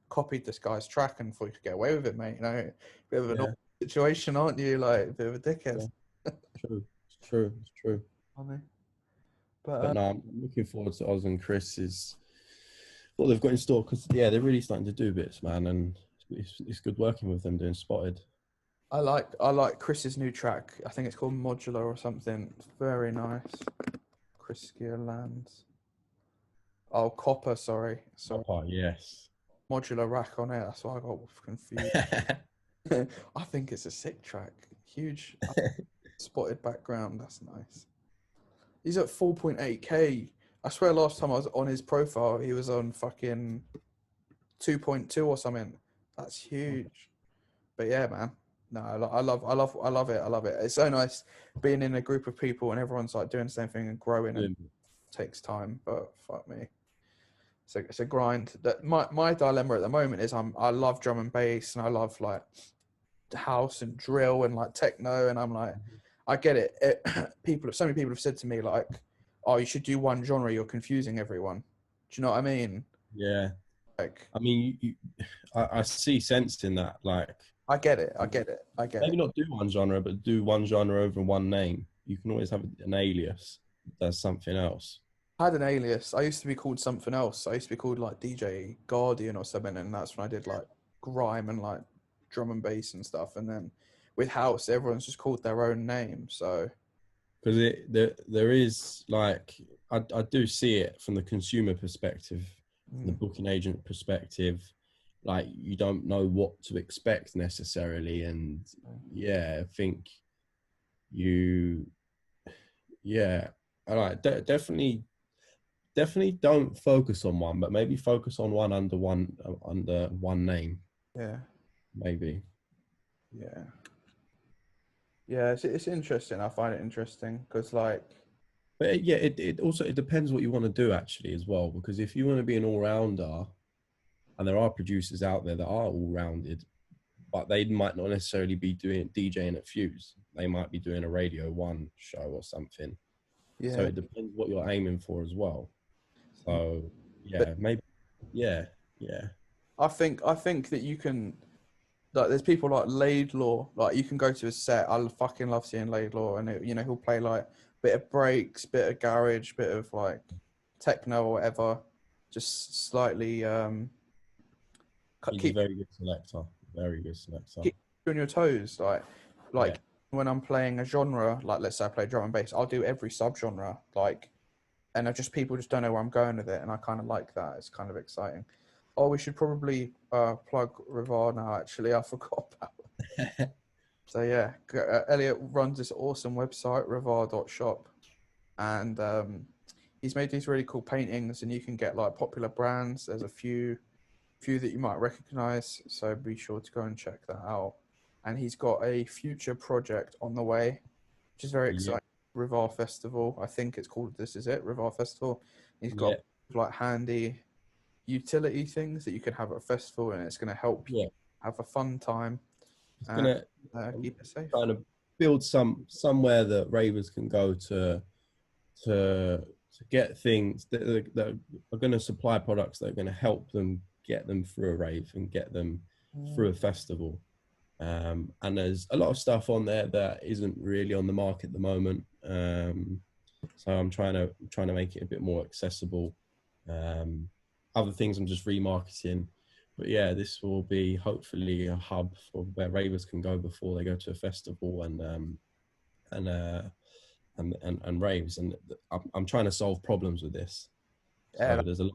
[SPEAKER 1] copied this guy's track and thought you could get away with it, mate. Bit of an awkward situation, aren't you? Like a bit of a dickhead.
[SPEAKER 3] Yeah. It's true.
[SPEAKER 1] Funny.
[SPEAKER 3] But no, I'm looking forward to Oz and Chris's what they've got in store because they're really starting to do bits, man, and it's good working with them doing Spotted.
[SPEAKER 1] I like Chris's new track. I think it's called Modular or something. It's very nice. Chris Lands. Oh, Copper. Sorry.
[SPEAKER 3] Copper, yes.
[SPEAKER 1] Modular rack on it. That's why I got confused. I think it's a sick track. Huge spotted background. That's nice. He's at 4.8K. I swear last time I was on his profile, he was on fucking 2.2 or something. That's huge. But yeah, man. No, I love it. It's so nice being in a group of people and everyone's like doing the same thing and growing. And takes time, but fuck me. So it's a grind. That my dilemma at the moment is I love drum and bass and I love like house and drill and like techno, and I'm like, I get it. So many people have said to me like, oh, you should do one genre, you're confusing everyone. Do you know what I mean?
[SPEAKER 3] Yeah.
[SPEAKER 1] Like,
[SPEAKER 3] I mean, I see sense in that. Like,
[SPEAKER 1] I get it.
[SPEAKER 3] Maybe not do one genre, but do one genre over one name. You can always have an alias that does something else.
[SPEAKER 1] I had an alias. I used to be called something else. I used to be called like DJ Guardian or something, and that's when I did like grime and like drum and bass and stuff. And then with house, everyone's just called their own name. So
[SPEAKER 3] because there is like I do see it from the consumer perspective, from the booking agent perspective. Like you don't know what to expect necessarily, and I think you, yeah, all right, definitely don't focus on one, but maybe focus on one under one name,
[SPEAKER 1] Yeah.
[SPEAKER 3] maybe.
[SPEAKER 1] Yeah. Yeah, it's interesting. I find it interesting because, like,
[SPEAKER 3] But yeah, it also it depends what you want to do actually as well. Because if you want to be an all rounder, and there are producers out there that are all rounded, but they might not necessarily be doing DJing at Fuse. They might be doing a Radio One show or something. So
[SPEAKER 1] yeah.
[SPEAKER 3] it depends what you're aiming for as well. So
[SPEAKER 1] But
[SPEAKER 3] yeah, maybe yeah, yeah,
[SPEAKER 1] I think that you can, like, there's people like Laidlaw. Like, you can go to his set. I fucking love seeing Laidlaw, and he'll play like bit of breaks, bit of garage, bit of like techno or whatever, just slightly
[SPEAKER 3] he's a
[SPEAKER 1] keep
[SPEAKER 3] very good selector. Very good selector.
[SPEAKER 1] you on your toes. Like
[SPEAKER 3] Yeah,
[SPEAKER 1] like when I'm playing a genre, like let's say I play drum and bass, I'll do every subgenre. Like, and people just don't know where I'm going with it, and I kind of like that. It's kind of exciting. Oh, we should probably plug Rivar now. Actually, I forgot about it. So yeah, Elliot runs this awesome website, rivar.shop, and he's made these really cool paintings, and you can get like popular brands. There's a few that you might recognize, so be sure to go and check that out. And he's got a future project on the way, which is very
[SPEAKER 3] yeah,
[SPEAKER 1] exciting. Rivar Festival, I think it's called. This is it, Rivar Festival. He's got
[SPEAKER 3] yeah,
[SPEAKER 1] like handy utility things that you can have at a festival, and it's going to help you
[SPEAKER 3] yeah.
[SPEAKER 1] have a fun time
[SPEAKER 3] It's
[SPEAKER 1] and
[SPEAKER 3] gonna. I'm
[SPEAKER 1] keep it safe.
[SPEAKER 3] trying to build somewhere that ravers can go to get things that are going to supply products that are going to help them get them through a rave and get them through a festival. And there's a lot of stuff on there that isn't really on the market at the moment. So I'm trying to make it a bit more accessible. Other things I'm just remarketing. But yeah, this will be hopefully a hub for where ravers can go before they go to a festival and raves. And I'm trying to solve problems with this.
[SPEAKER 1] Yeah,
[SPEAKER 3] So there's a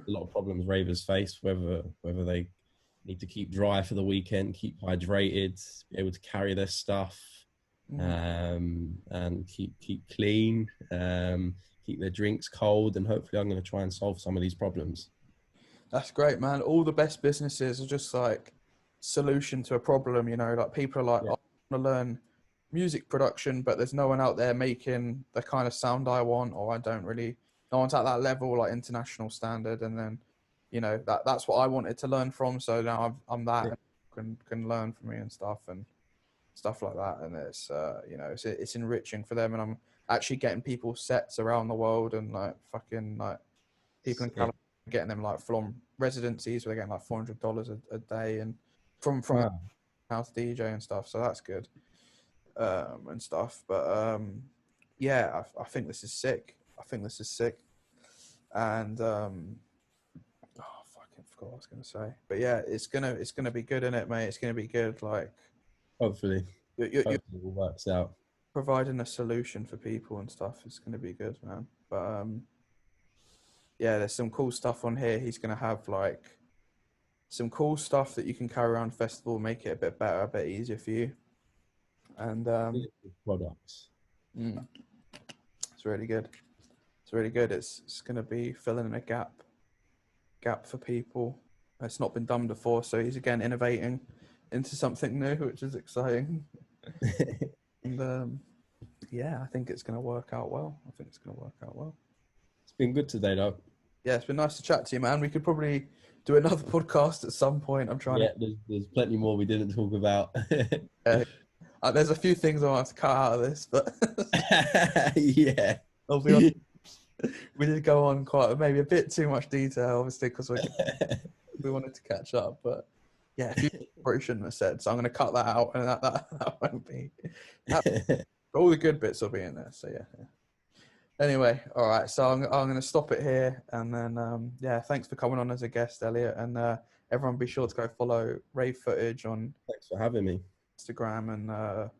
[SPEAKER 3] lot of problems ravers face, whether they need to keep dry for the weekend, keep hydrated, be able to carry their stuff, and keep clean, keep their drinks cold, and hopefully I'm going to try and solve some of these problems.
[SPEAKER 1] that's great, man. All the best businesses are just like solution to a problem. Like people are like,
[SPEAKER 3] Yeah.
[SPEAKER 1] I want to learn music production, but there's no one out there making the kind of sound I want, or I don't really. No one's at that level, like international standard, and then, that's what I wanted to learn from. So now I'm that, and can learn from me and stuff like that. And it's it's enriching for them, and I'm actually getting people sets around the world, and like fucking like people in California getting them like full-on residencies where they're getting like $400 a day, and from
[SPEAKER 3] Wow.
[SPEAKER 1] house DJ and stuff. So that's good, and stuff. But yeah, I think this is sick. And oh, fucking forgot what I was gonna say. But yeah, it's gonna be good, in it, mate. It's gonna be good. Like
[SPEAKER 3] Hopefully
[SPEAKER 1] you're
[SPEAKER 3] it all works out.
[SPEAKER 1] providing a solution for people and stuff. It's gonna be good, man. But yeah, there's some cool stuff on here. He's gonna have like some cool stuff that you can carry around festival, make it a bit better, a bit easier for you. And
[SPEAKER 3] Products.
[SPEAKER 1] it's really good. It's really good. It's going to be filling in a gap for people. It's not been done before, so he's again innovating into something new, which is exciting. And yeah, I think it's going to work out well.
[SPEAKER 3] It's been good today, though.
[SPEAKER 1] Yeah, it's been nice to chat to you, man. We could probably do another podcast at some point. I'm trying
[SPEAKER 3] there's plenty more we didn't talk about.
[SPEAKER 1] There's a few things I want to cut out of this, but
[SPEAKER 3] Yeah.
[SPEAKER 1] I'll be honest, we did go on maybe a bit too much detail, obviously, because we wanted to catch up. But yeah, a few things I probably shouldn't have said, so I'm going to cut that out, and that won't be. All the good bits will be in there. So yeah. Anyway, all right. So I'm going to stop it here, and then yeah, thanks for coming on as a guest, Elliot, and everyone be sure to go follow Rave Footage on
[SPEAKER 3] Thanks for having me.
[SPEAKER 1] Instagram and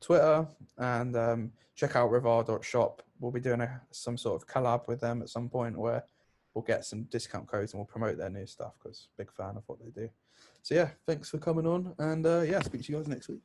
[SPEAKER 1] Twitter, and check out rivar.shop. We'll be doing some sort of collab with them at some point where we'll get some discount codes and we'll promote their new stuff because big fan of what they do. So yeah, thanks for coming on, and yeah, speak to you guys next week.